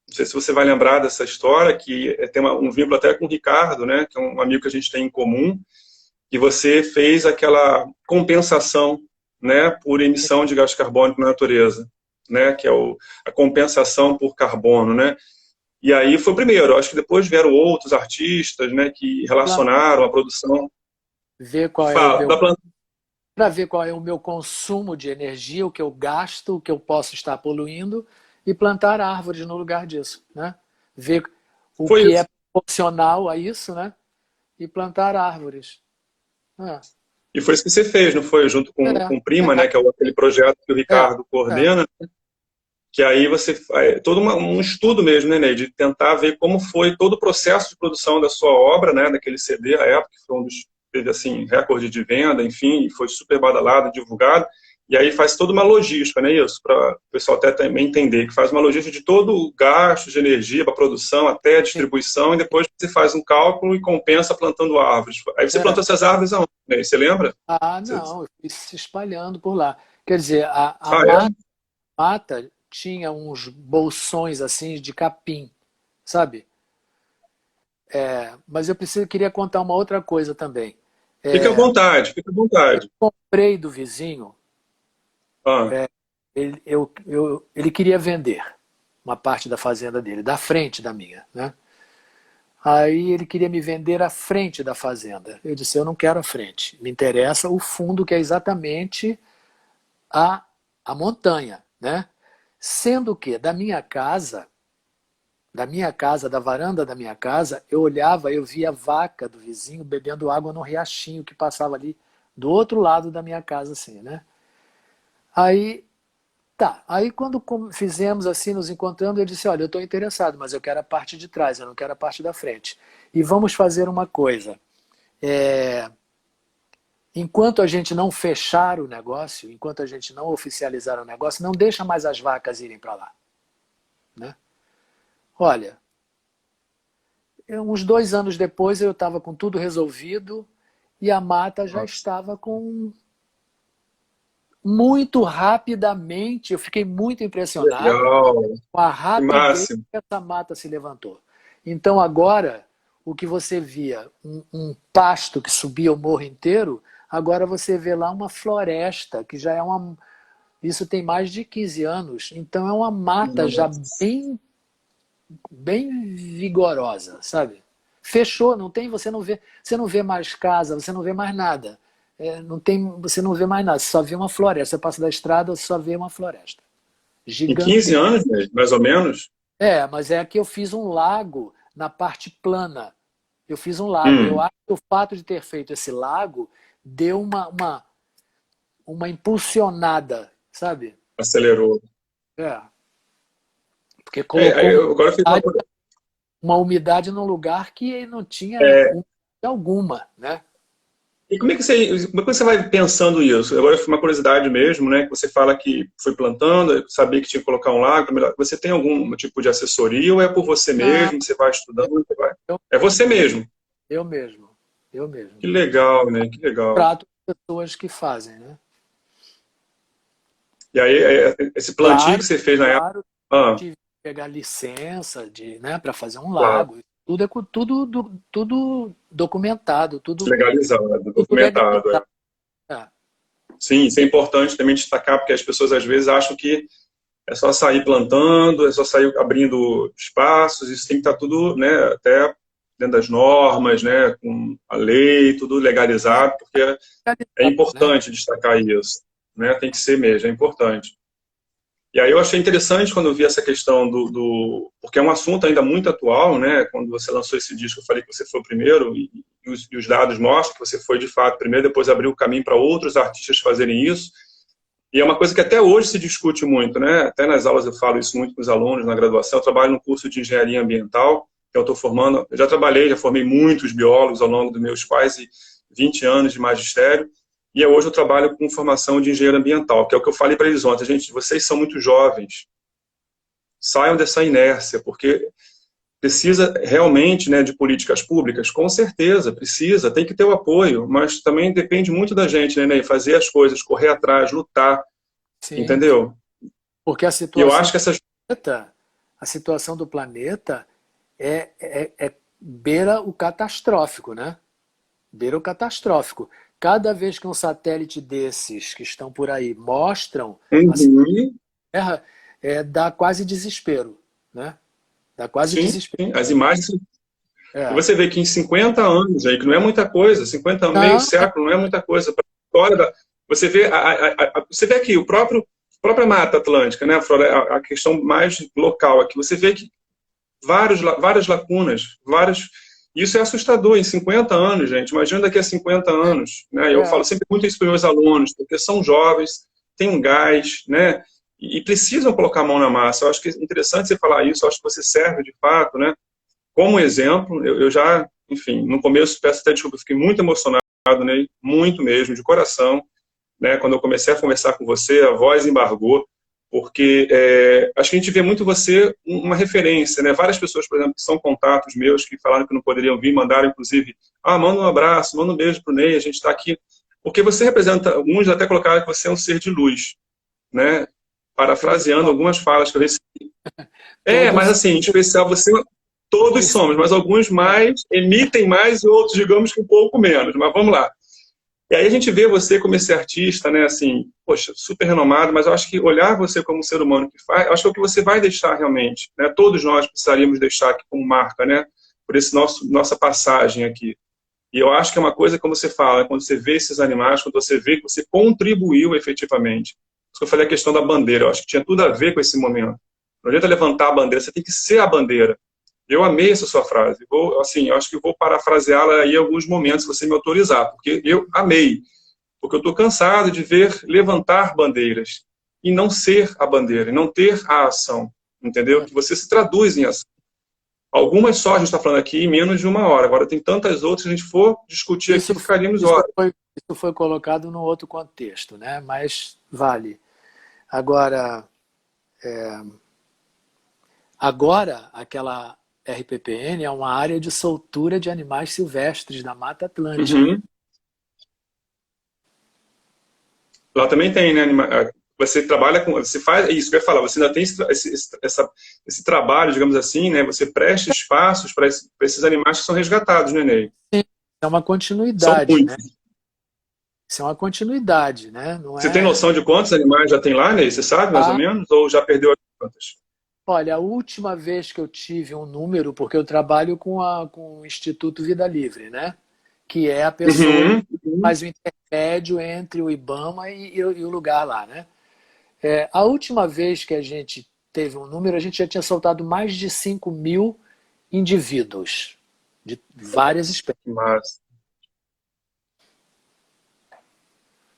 Não sei se você vai lembrar dessa história, que tem um vínculo até com o Ricardo, né? Que é um amigo que a gente tem em comum, que você fez aquela compensação, né, por emissão de gás carbônico na natureza, né, que é a compensação por carbono, né? E aí foi o primeiro. Acho que depois vieram outros artistas, né, que relacionaram a produção. Ver qual é o Fala, meu para ver qual é o meu consumo de energia, o que eu gasto, o que eu posso estar poluindo e plantar árvores no lugar disso, né? Ver o foi que isso. é proporcional a isso, né? E plantar árvores. É, E foi isso que você fez, não foi? Junto com o Prima, né, que é aquele projeto que o é, Ricardo é. coordena, que aí você faz todo um estudo mesmo, né, Ney, de tentar ver como foi todo o processo de produção da sua obra, né, daquele CD, à época, que foi um dos, teve, assim, recorde de venda, enfim, foi super badalado, divulgado, e aí faz toda uma logística, né, isso, para o pessoal até também entender, que faz uma logística de todo o gasto de energia para produção até a distribuição, e depois você faz um cálculo e compensa plantando árvores. Aí você plantou É. essas árvores aonde, né? Você lembra? Ah, Você... não, eu fui se espalhando por lá. Quer dizer, a Ah, é? mata tinha uns bolsões assim de capim, sabe? Mas queria contar uma outra coisa também. Fica à vontade, fica à vontade. Comprei do vizinho, Ah, ele queria vender uma parte da fazenda dele, da frente da minha, né? Aí ele queria me vender a frente da fazenda. Eu disse, eu não quero a frente, me interessa o fundo, que é exatamente a, a montanha, né? Sendo que da varanda da minha casa, eu olhava, eu via a vaca do vizinho bebendo água no riachinho que passava ali do outro lado da minha casa, assim, né? Aí, tá. Aí quando fizemos assim, nos encontramos, eu disse, olha, eu estou interessado, mas eu quero a parte de trás, eu não quero a parte da frente. E vamos fazer uma coisa. É, enquanto a gente não fechar o negócio, enquanto a gente não oficializar o negócio, não deixa mais as vacas irem para lá, né? Olha, uns 2 anos depois eu estava com tudo resolvido e a mata já nossa, estava com muito rapidamente. Eu fiquei muito impressionado legal, com a que rapidez máximo. que essa mata se levantou. Então agora, o que você via, um pasto que subia o morro inteiro, agora você vê lá uma floresta, que já é uma... Isso tem mais de 15 anos, então é uma mata já bem vigorosa, sabe? Fechou, não tem, você não vê mais casa, você não vê mais nada. Não tem, você não vê mais nada, você só vê uma floresta. Você passa da estrada, você só vê uma floresta. Em 15 Gigantesca. anos, mais ou menos? Mas é que eu fiz um lago na parte plana. Eu fiz um lago. Eu Hum, acho que o fato de ter feito esse lago deu uma impulsionada, sabe? acelerou. É. Porque colocou Agora eu fiz uma umidade num lugar que não tinha é, umidade alguma, né? e como é que você vai pensando isso? Agora foi uma curiosidade mesmo, né? Que você fala que foi plantando, sabia que tinha que colocar um lago. Você tem algum tipo de assessoria ou é por você Não, mesmo? Você vai estudando? Você vai... eu, É você mesmo. eu mesmo. Eu mesmo. Que legal, né? Que legal. Prato de pessoas que fazem, né? E aí, esse plantio que Claro, você fez na época. claro, Ah, tive que pegar licença né, para fazer um claro, lago. Tudo é tudo documentado, legalizado, tudo documentado. É. legalizado. É, Sim, isso é importante também destacar, porque as pessoas às vezes acham que é só sair plantando, é só sair abrindo espaços, isso tem que estar tudo, né, até dentro das normas, né, com a lei, tudo legalizado, porque é legalizado, né? importante destacar isso, né, tem que ser mesmo, é importante. E aí eu achei interessante quando eu vi essa questão porque é um assunto ainda muito atual, né, quando você lançou esse disco, eu falei que você foi o primeiro, e os dados mostram que você foi de fato primeiro, depois abriu o caminho para outros artistas fazerem isso, e é uma coisa que até hoje se discute muito, né? Até nas aulas eu falo isso muito com os alunos na graduação. Eu trabalho no curso de engenharia ambiental, que eu estou formando. Eu já trabalhei, já formei muitos biólogos ao longo dos meus quase 20 anos de magistério. E hoje eu trabalho com formação de engenheiro ambiental, que é o que eu falei para eles ontem. Gente, vocês são muito jovens. Saiam dessa inércia, porque precisa realmente, né, de políticas públicas? Com certeza, precisa, tem que ter o apoio, mas também depende muito da gente, né, Ney? Fazer as coisas, correr atrás, lutar, Sim, entendeu? porque E eu acho que essas... a situação do planeta beira o catastrófico, né? Beira o catastrófico. Cada vez que um satélite desses que estão por aí mostram a Uhum. Terra, dá quase desespero, né? Dá quase Sim, desespero. sim, as imagens... E É. você vê que em 50 anos, aí, que não é muita coisa, 50 anos, meio Não, século, não é muita coisa. Pra história você vê, você vê aqui, a própria Mata Atlântica, né, a questão mais local aqui, você vê que várias lacunas, vários... Isso é assustador em 50 anos, gente. Imagina daqui a 50 anos. Né? Eu falo é, sempre muito isso para os meus alunos, porque são jovens, têm um gás, né? E precisam colocar a mão na massa. Eu acho que é interessante você falar isso, eu acho que você serve de fato, né? Como exemplo, eu já, enfim, no começo, peço até desculpa, eu fiquei muito emocionado, né? Muito mesmo, de coração, né? Quando eu comecei a conversar com você, a voz embargou, porque acho que a gente vê muito você uma referência, né? Várias pessoas, por exemplo, que são contatos meus, que falaram que não poderiam vir, mandaram, inclusive, manda um abraço, manda um beijo pro Ney, a gente está aqui. Porque você representa, alguns até colocaram que você é um ser de luz, né? todos Parafraseando somos. algumas falas que eu recebi. Mas Todos, assim, em especial você, todos todos, somos, mas alguns mais, emitem mais e outros, digamos que um pouco menos. Mas vamos lá. E aí a gente vê você como esse artista, né, assim, poxa, super renomado, mas eu acho que olhar você como um ser humano que faz, eu acho que é o que você vai deixar realmente, né? Todos nós precisaríamos deixar aqui como marca, né? Por esse nossa passagem aqui. E eu acho que é uma coisa, como você fala, quando você vê esses animais, quando você vê que você contribuiu efetivamente. Por isso que eu falei a questão da bandeira, eu acho que tinha tudo a ver com esse momento. Não adianta levantar a bandeira, você tem que ser a bandeira. Eu amei essa sua frase. Assim, eu acho que vou parafraseá-la aí em alguns momentos, se você me autorizar, porque eu amei. Porque eu estou cansado de ver levantar bandeiras e não ser a bandeira, e não ter a ação, entendeu? Que você se traduz em ação. Algumas só a gente está falando aqui em menos de uma hora. Agora tem tantas outras, se a gente for discutir isso, aqui, ficaríamos isso horas. foi, isso foi colocado num outro contexto, né? Mas vale. Agora, aquela RPPN é uma área de soltura de animais silvestres da Mata Atlântica. Uhum. Lá também tem, né? você trabalha com, você faz isso que eu ia falar, você ainda tem esse trabalho, digamos assim, né? Você presta espaços para esses animais que são resgatados, né, Ney? É uma São continuidade, né? muitos. Isso é uma continuidade, né? Não Você tem é. noção de quantos animais já tem lá, Ney? Você sabe, mais ou Ah, menos? Ou já perdeu as contas? olha, a última vez que eu tive um número, porque eu trabalho com o Instituto Vida Livre, né? Que é a pessoa que Uhum, uhum. faz o intermédio entre o IBAMA e o lugar lá, né? A última vez que a gente teve um número, a gente já tinha soltado mais de 5.000 indivíduos de várias espécies. Mas,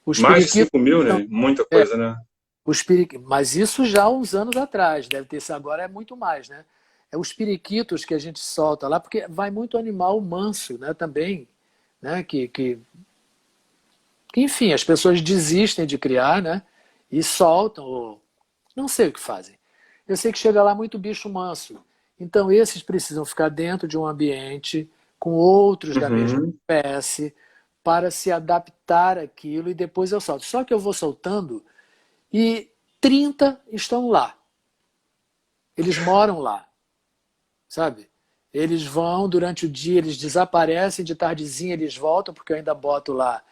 Os mais de periquitos 5 mil, são, Ney? Muita é, coisa, né? mas isso já há uns anos atrás, deve ter sido agora é muito mais, né? É os periquitos que a gente solta lá, porque vai muito animal manso, né? Também, né? Enfim, as pessoas desistem de criar, né? E soltam, ou não sei o que fazem. Eu sei que chega lá muito bicho manso. Então esses precisam ficar dentro de um ambiente com outros da mesma Uhum. espécie para se adaptar àquilo e depois eu solto. Só que eu vou soltando e 30 estão lá. Eles moram lá, sabe? Eles vão durante o dia, eles desaparecem, de tardezinha eles voltam, porque eu ainda boto lá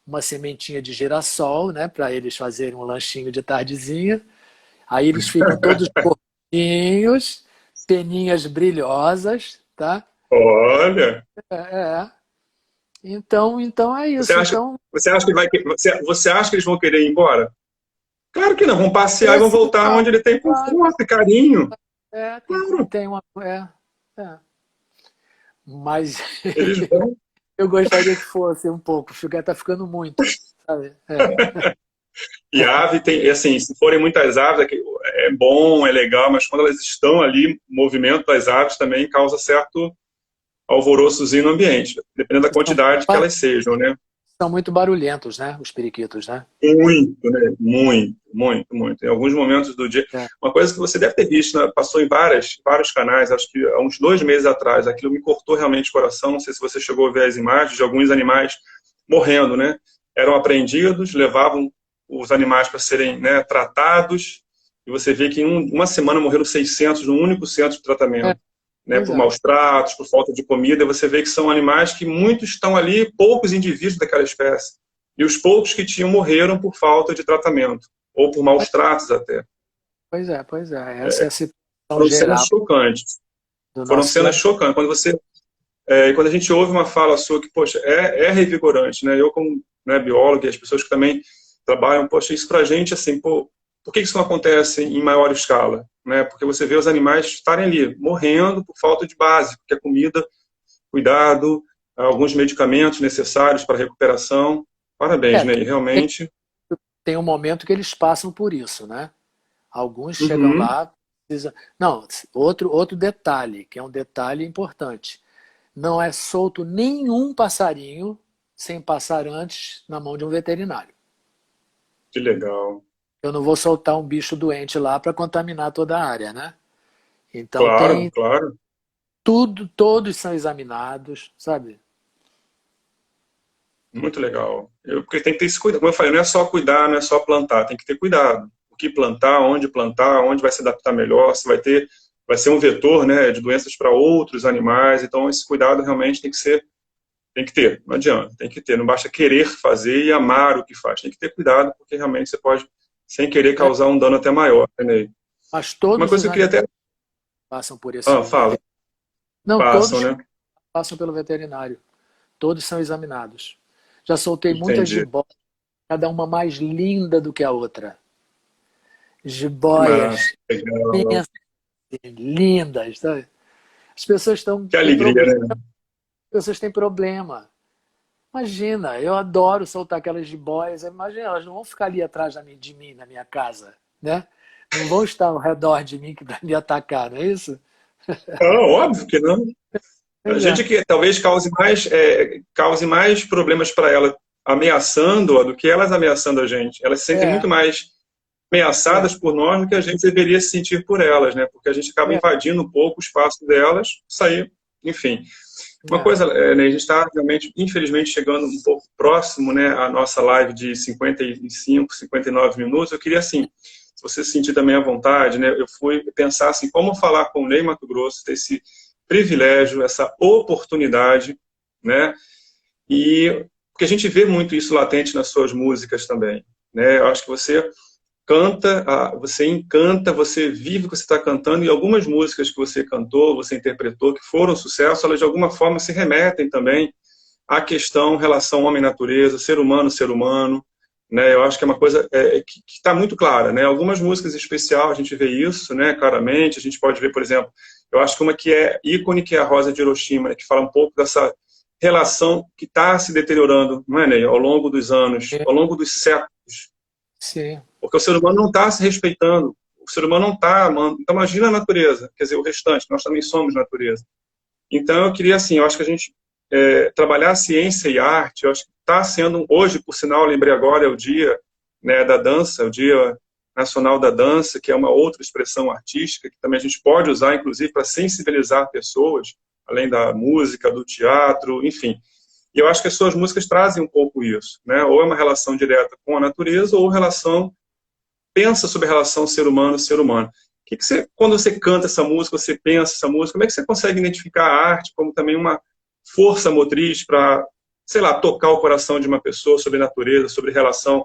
uma sementinha de girassol, né, para eles fazerem um lanchinho de tardezinha. Aí eles ficam todos gordinhos, peninhas brilhosas, tá? Olha, É, é. Então é você isso. acha, Então, você acha que eles vão querer ir embora? Claro que não, vão passear e vão esse voltar não, onde ele tem claro, conforto e carinho. Claro, tem uma. É. Mas eles vão. eu gostaria que fosse um pouco, tá ficando muito, sabe? E ave tem, assim, se forem muitas aves, é bom, é legal, mas quando elas estão ali, o movimento das aves também causa certo alvoroçozinho no ambiente, dependendo da São, quantidade que elas sejam, né? são muito barulhentos, né? Os periquitos, né? Muito, né? Muito, muito, muito. Em alguns momentos do dia. É, Uma coisa que você deve ter visto, né? Passou em vários canais, acho que há uns 2 meses atrás, aquilo me cortou realmente o coração. Não sei se você chegou a ver as imagens de alguns animais morrendo, né? Eram apreendidos, levavam os animais para serem, né, tratados, e você vê que em uma semana morreram 600 num único centro de é, tratamento. Né, pois por é. maus tratos, por falta de comida, e você vê que são animais que muitos estão ali, poucos indivíduos daquela espécie. E os poucos que tinham morreram por falta de tratamento, ou por maus tratos até. Pois é. Essa é a situação Foram cenas geral chocantes. do Foram nosso cenas planeta. chocantes. Quando a gente ouve uma fala sua que, poxa, é revigorante, né? Eu como, né, biólogo e as pessoas que também trabalham, poxa, isso pra gente, assim, pô, por que isso não acontece em maior escala? Né? Porque você vê os animais estarem ali, morrendo por falta de básico, que é comida, cuidado, alguns medicamentos necessários para a recuperação. Parabéns, É, né? E realmente. tem um momento que eles passam por isso, né? Alguns chegam Uhum, lá, precisa. Não, outro detalhe, que é um detalhe importante. Não é solto nenhum passarinho sem passar antes na mão de um veterinário. que legal. Eu não vou soltar um bicho doente lá para contaminar toda a área, né? Então Claro, tem claro. tudo, todos são examinados, sabe? Muito legal. Porque tem que ter esse cuidado. Como eu falei, não é só cuidar, não é só plantar, tem que ter cuidado. O que plantar, onde vai se adaptar melhor, se vai ser um vetor, né, de doenças para outros animais. Então, esse cuidado realmente tem que ter. Não adianta, tem que ter. Não basta querer fazer e amar o que faz. Tem que ter cuidado, porque realmente você pode, sem querer, É, causar um dano até maior. Né? mas Uma todos coisa os que eu queria animais até. passam por Ah, esse fala. Não, Passam, todos né? passam pelo veterinário. Todos são examinados. Já soltei muitas Entendi. jiboias, cada uma mais linda do que a outra. Que massa. Jiboias Legal. imensas, lindas. Sabe? As pessoas Que têm alegria, problema. né? As pessoas têm problema. Imagina, eu adoro soltar aquelas jiboias. Imagina, elas não vão ficar ali atrás de mim, na minha casa, né? Não vão estar ao redor de mim para me atacar, não é isso? Ah, óbvio que não. A Pois é. gente que talvez cause mais problemas para ela ameaçando-a do que elas ameaçando a gente. Elas se sentem É, muito mais é, ameaçadas por nós do que a gente deveria se sentir por elas, né? Porque a gente acaba é. invadindo um pouco o espaço delas, sair, enfim. Uma coisa, né, a gente está realmente, infelizmente, chegando um pouco próximo, né, à nossa live de 55, 59 minutos. Eu queria, assim, se você se sentir também à vontade, né, eu fui pensar assim, como falar com o Ney Matogrosso, ter esse privilégio, essa oportunidade, né, e porque a gente vê muito isso latente nas suas músicas também, né, eu acho que você canta, você encanta, você vive o que você está cantando, e algumas músicas que você cantou, você interpretou, que foram sucesso, elas de alguma forma se remetem também à questão relação homem-natureza, ser humano, né? Eu acho que é uma coisa que está muito clara, né? Algumas músicas em especial a gente vê isso, né? Claramente, a gente pode ver, por exemplo, eu acho que uma que é ícone, que é a Rosa de Hiroshima, né? Que fala um pouco dessa relação que está se deteriorando, não é, Ney? Ao longo dos anos, ao longo dos séculos. Sim. Porque o ser humano não está se respeitando. O ser humano não está, mano. Então imagina a natureza, quer dizer, o restante, nós também somos natureza. Então eu queria, assim, eu acho que a gente trabalhar a ciência e a arte, eu acho que está sendo, hoje, por sinal, eu lembrei agora, é o dia, né, da dança, o Dia Nacional da Dança, que é uma outra expressão artística, que também a gente pode usar, inclusive, para sensibilizar pessoas, além da música, do teatro, enfim. E eu acho que as suas músicas trazem um pouco isso, né? Ou é uma relação direta com a natureza, ou pensa sobre a relação ser humano-ser humano. Que você, quando você canta essa música, você pensa essa música, como é que você consegue identificar a arte como também uma força motriz para, sei lá, tocar o coração de uma pessoa sobre natureza, sobre relação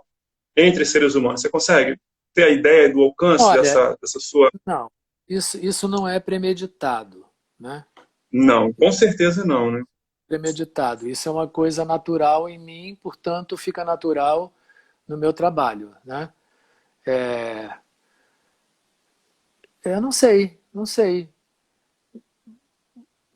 entre seres humanos? Você consegue ter a ideia do alcance Olha, dessa sua... não, isso não é premeditado, né? Não, com certeza não, né? Premeditado. Isso é uma coisa natural em mim, portanto fica natural no meu trabalho, né? É, eu não sei.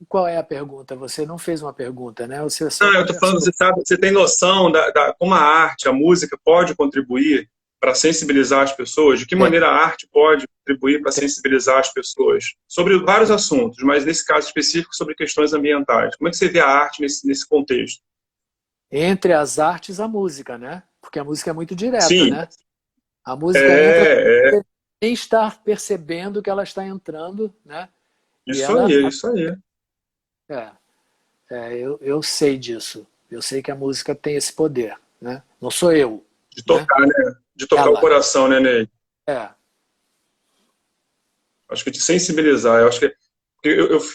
Qual é a pergunta? Você não fez uma pergunta, né? Você só Não, eu estou falando, começou. você sabe, você tem noção como a arte, a música pode contribuir para sensibilizar as pessoas? De que Tem, maneira a arte pode contribuir para tem, sensibilizar as pessoas? Sobre vários assuntos, mas nesse caso específico sobre questões ambientais. Como é que você vê a arte nesse contexto? entre as artes, a música, né? Porque a música é muito direta, Sim, né? A música entra é, é. sem estar percebendo que ela está entrando, né? E Isso ela, aí, é isso aí. é, eu sei disso. Eu sei que a música tem esse poder, né? Não sou eu, De né? tocar, né? De tocar o Ela. coração, né, Ney? É, Acho que de sensibilizar. Eu acho que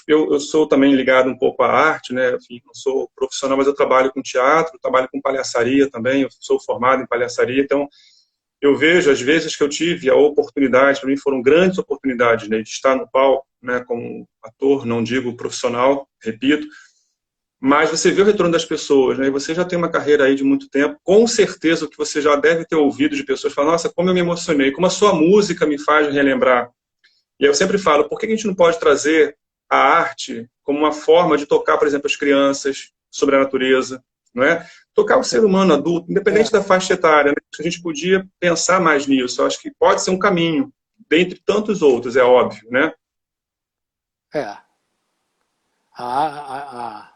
eu sou também ligado um pouco à arte, né? Enfim, não sou profissional, mas eu trabalho com teatro, trabalho com palhaçaria também. Eu sou formado em palhaçaria, então eu vejo as vezes que eu tive a oportunidade, para mim foram grandes oportunidades, né, de estar no palco, né, como ator, não digo profissional, repito, mas você vê o retorno das pessoas, né, e você já tem uma carreira aí de muito tempo, com certeza o que você já deve ter ouvido de pessoas falando, nossa, como eu me emocionei, como a sua música me faz relembrar. E eu sempre falo, por que a gente não pode trazer a arte como uma forma de tocar, por exemplo, as crianças sobre a natureza, não é? Tocar o ser humano adulto, é, independente da faixa etária, né? A gente podia pensar mais nisso. Eu acho que pode ser um caminho, dentre tantos outros, é óbvio, né? é. A, a, a,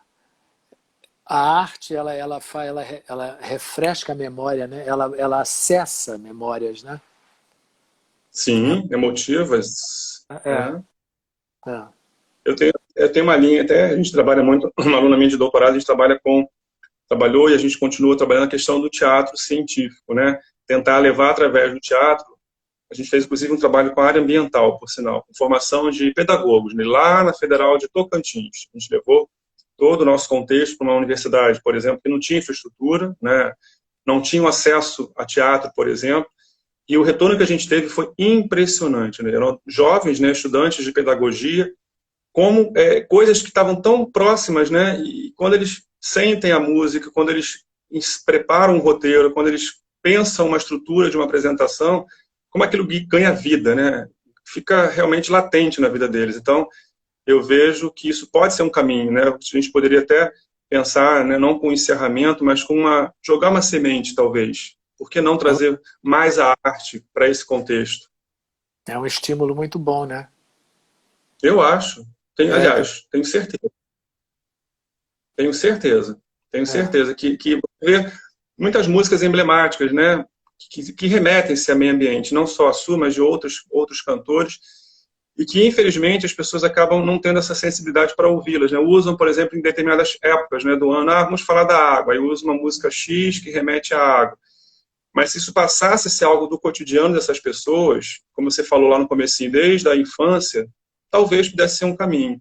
a arte, ela refresca a memória, né? Ela acessa memórias, né? Sim, emotivas. É, É. é. Eu tenho uma linha, até a gente trabalha muito, uma aluna minha de doutorado, a gente trabalhou e a gente continua trabalhando a questão do teatro científico, né? Tentar levar através do teatro. A gente fez, inclusive, um trabalho com a área ambiental, por sinal, com formação de pedagogos, né? Lá na Federal de Tocantins. A gente levou todo o nosso contexto para uma universidade, por exemplo, que não tinha infraestrutura, né? Não tinha acesso a teatro, por exemplo, e o retorno que a gente teve foi impressionante, né? Eram jovens, né, estudantes de pedagogia, como coisas que estavam tão próximas, né? E quando eles sentem a música, quando eles preparam um roteiro, quando eles pensam uma estrutura de uma apresentação, como aquilo ganha vida, né? Fica realmente latente na vida deles. Então, eu vejo que isso pode ser um caminho, né? A gente poderia até pensar, né, não com encerramento, mas com jogar uma semente, talvez. Por que não É um, trazer mais a arte para esse contexto? é um estímulo muito bom, né? Eu acho. É, tem, Aliás, tenho certeza. Tenho certeza. Tenho é, certeza que ver muitas músicas emblemáticas, né? Que remetem-se ao meio ambiente, não só a sua, mas de outros cantores. e que, infelizmente, as pessoas acabam não tendo essa sensibilidade para ouvi-las, né? Usam, por exemplo, em determinadas épocas, né, do ano, vamos falar da água, aí usa uma música X que remete à água. Mas se isso passasse a ser algo do cotidiano dessas pessoas, como você falou lá no comecinho, desde a infância, talvez pudesse ser um caminho.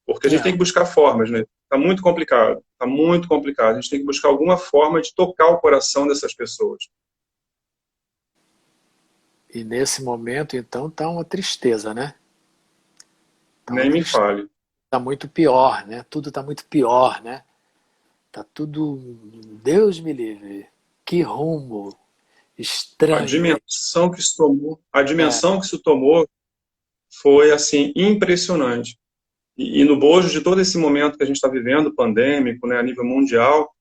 Porque a gente tem que buscar formas, né? Está muito complicado, está muito complicado. A gente tem que buscar alguma forma de tocar o coração dessas pessoas. E nesse momento, então, está uma tristeza, né? Tá uma Nem me tristeza. fale. Está muito pior, né? Tudo está muito pior, né? Tá tudo... Deus me livre. Que rumo A estranho. dimensão que isso tomou, a É, dimensão que isso tomou foi, assim, impressionante. E no bojo de todo esse momento que a gente está vivendo, pandêmico, né, a nível mundial,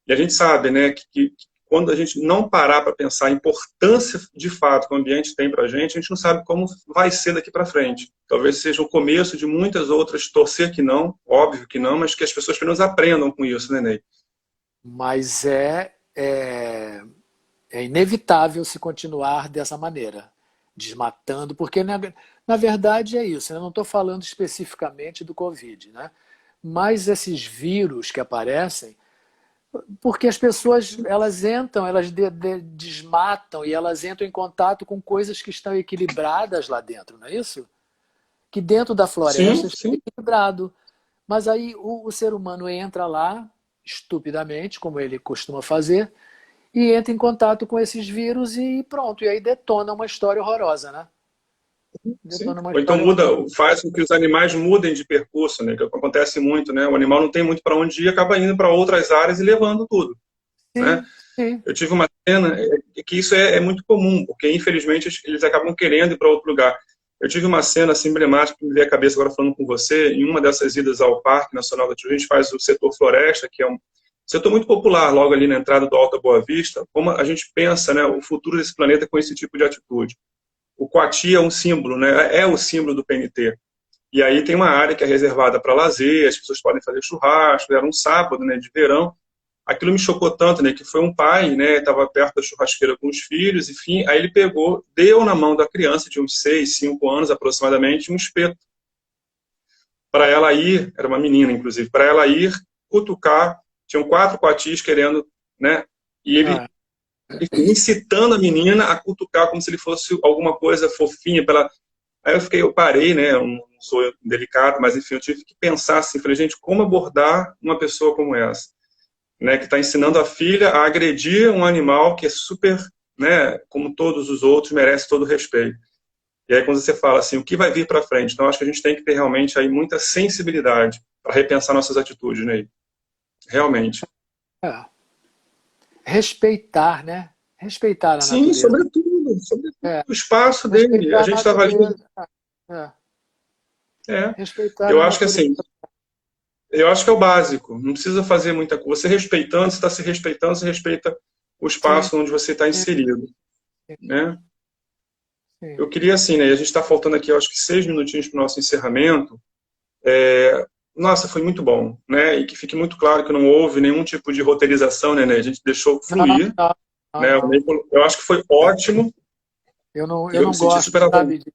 e a gente sabe, né, que quando a gente não parar para pensar a importância de fato que o ambiente tem para a gente não sabe como vai ser daqui para frente. Talvez seja o começo de muitas outras, torcer que não, óbvio que não, mas que as pessoas pelo menos aprendam com isso, né, Ney? mas é inevitável se continuar dessa maneira, desmatando, porque na verdade é isso. Eu não estou falando especificamente do Covid, né? Mas esses vírus que aparecem, porque as pessoas elas entram, elas desmatam e elas entram em contato com coisas que estão equilibradas lá dentro, não é isso? Que dentro da floresta Sim, está sim. equilibrado. Mas aí o ser humano entra lá, estupidamente, como ele costuma fazer, e entra em contato com esses vírus e pronto. E aí detona uma história horrorosa, né? Sim. Detona uma Ou então história muda, horrorosa. faz com que os animais mudem de percurso, né? Que acontece muito, né? O animal não tem muito para onde ir, acaba indo para outras áreas e levando tudo, né? Sim, sim. Eu tive uma cena que isso é muito comum, porque infelizmente eles acabam querendo ir para outro lugar. Eu tive uma cena assim, emblemática que me veio à cabeça agora falando com você. Em uma dessas idas ao Parque Nacional da Tijuca, a gente faz o setor floresta, que é um setor muito popular, logo ali na entrada do Alta Boa Vista. Como a gente pensa, né, o futuro desse planeta com esse tipo de atitude. O Coati é um símbolo, né, é o símbolo do PNT. E aí tem uma área que é reservada para lazer, as pessoas podem fazer churrasco, era um sábado, né, de verão. Aquilo me chocou tanto, né, que foi um pai, né, estava perto da churrasqueira com os filhos, enfim, aí ele pegou, deu na mão da criança de uns 6, 5 anos aproximadamente, um espeto para ela ir, era uma menina inclusive, para ela ir cutucar, tinham 4 coatis querendo, né, e ele Ah, incitando a menina a cutucar como se ele fosse alguma coisa fofinha para. Aí eu parei, né, eu não sou delicado, mas enfim, eu tive que pensar assim, falei, gente, como abordar uma pessoa como essa? Né, que está ensinando a filha a agredir um animal que é super, né, como todos os outros, merece todo o respeito. E aí quando você fala assim, o que vai vir para frente? Então acho que a gente tem que ter realmente aí muita sensibilidade para repensar nossas atitudes, né? Realmente. é. Respeitar, né? Respeitar a Sim, natureza. sobretudo, sobretudo. É. O espaço dele. A Respeitar a gente estava ali. natureza. É. É. Respeitar Eu a acho que natureza. assim, eu acho que é o básico. Não precisa fazer muita coisa. Você respeitando, você está se respeitando, você respeita o Sim, espaço onde você está sim, inserido, né? sim. Eu queria assim, né? A gente está faltando aqui, eu acho que 6 minutinhos para o nosso encerramento. Nossa, foi muito bom, né? E que fique muito claro que não houve nenhum tipo de roteirização, né? A gente deixou Não, fluir, não, não, né? não. Eu acho que foi É. ótimo e Eu eu me não senti gosto, super à vontade. sabe, de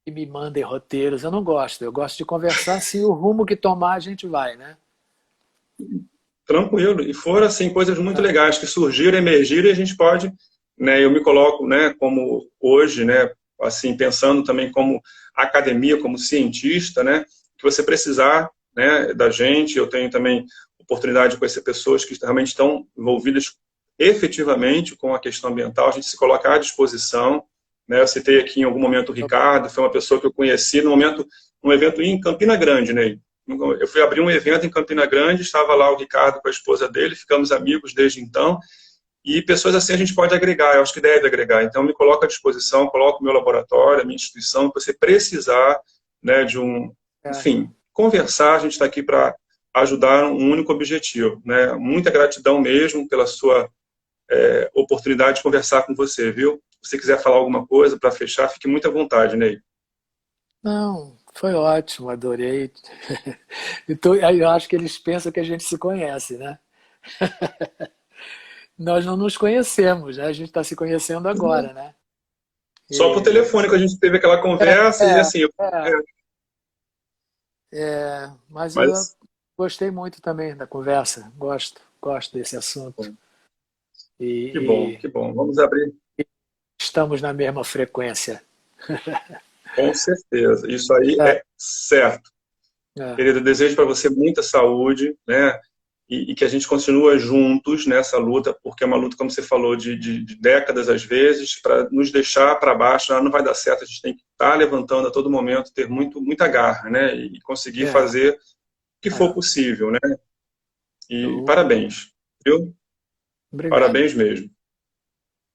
que me mandem roteiros. Eu não gosto. Eu gosto de conversar se o rumo que tomar a gente vai, né? Tranquilo. E foram, assim, coisas muito É. legais que surgiram, emergiram e a gente pode, né? Eu me coloco, né, como hoje, né, assim, pensando também como academia, como cientista, né, que você precisar, né, da gente, eu tenho também oportunidade de conhecer pessoas que realmente estão envolvidas efetivamente com a questão ambiental, a gente se coloca à disposição, né? Eu citei aqui em algum momento o Ricardo, foi uma pessoa que eu conheci no momento, num evento em Campina Grande, né? Eu fui abrir um evento em Campina Grande, estava lá o Ricardo com a esposa dele, ficamos amigos desde então, e pessoas assim a gente pode agregar, eu acho que deve agregar. Então, me coloco à disposição, coloco o meu laboratório, a minha instituição, se você precisar, né, de um, Certo. enfim, conversar, a gente está aqui para ajudar um único objetivo, né? Muita gratidão mesmo pela sua oportunidade de conversar com você, viu? Se você quiser falar alguma coisa para fechar, fique muito à vontade, Ney. Não, foi ótimo, adorei. Então, aí eu acho que eles pensam que a gente se conhece, né? Nós não nos conhecemos, né? A gente está se conhecendo agora, né? Só por E, telefone que a gente teve aquela conversa e é, assim, é, mas eu mas gostei muito também da conversa, gosto desse assunto. que bom, E, que bom. Vamos abrir, estamos na mesma frequência. com certeza. Isso aí É, é certo. é, Querido, eu desejo para você muita saúde, né? E que a gente continue juntos nessa luta, porque é uma luta, como você falou, de décadas às vezes, para nos deixar para baixo, não vai dar certo, a gente tem que estar levantando a todo momento, ter muita garra, né? E conseguir é, fazer o que for é. possível, né? E Eu, parabéns, viu? obrigado. Parabéns mesmo.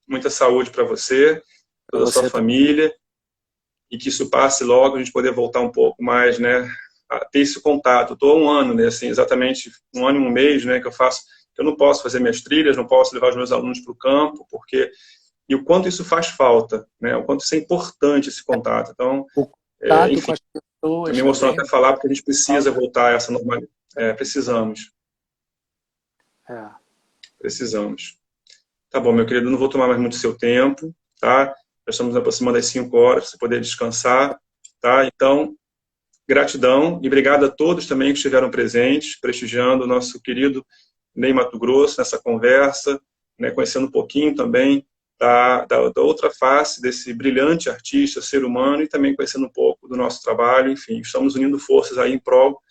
Muita saúde para você, Para toda a sua você também. família, e que isso passe logo, a gente poder voltar um pouco mais, né, a ter esse contato. Estou há um ano, né, assim, exatamente um ano e um mês, né, que eu faço, que eu não posso fazer minhas trilhas, não posso levar os meus alunos para o campo, porque e o quanto isso faz falta, né, o quanto isso é importante esse contato. Então, O contato com enfim, as eu me pessoas emociono também, até falar porque a gente precisa falta. voltar a essa normalidade. Precisamos, É, precisamos. Tá bom, meu querido, não vou tomar mais muito seu tempo, tá? Já estamos aproximando das 5 horas, para você poder descansar, tá? Então, gratidão e obrigado a todos também que estiveram presentes, prestigiando o nosso querido Ney Matogrosso nessa conversa, né, conhecendo um pouquinho também da outra face desse brilhante artista, ser humano, e também conhecendo um pouco do nosso trabalho. Enfim, estamos unindo forças aí em prol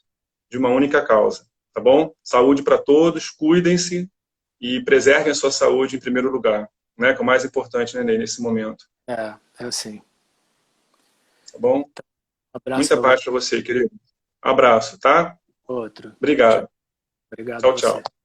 de uma única causa, tá bom? Saúde para todos, cuidem-se e preservem a sua saúde em primeiro lugar, né, que é o mais importante, né, Ney, nesse momento, é assim. tá bom? Um abraço Muita para você. paz para você, querido. Abraço, tá? Outro. Tchau. Obrigado. Obrigado a Tchau, você. tchau.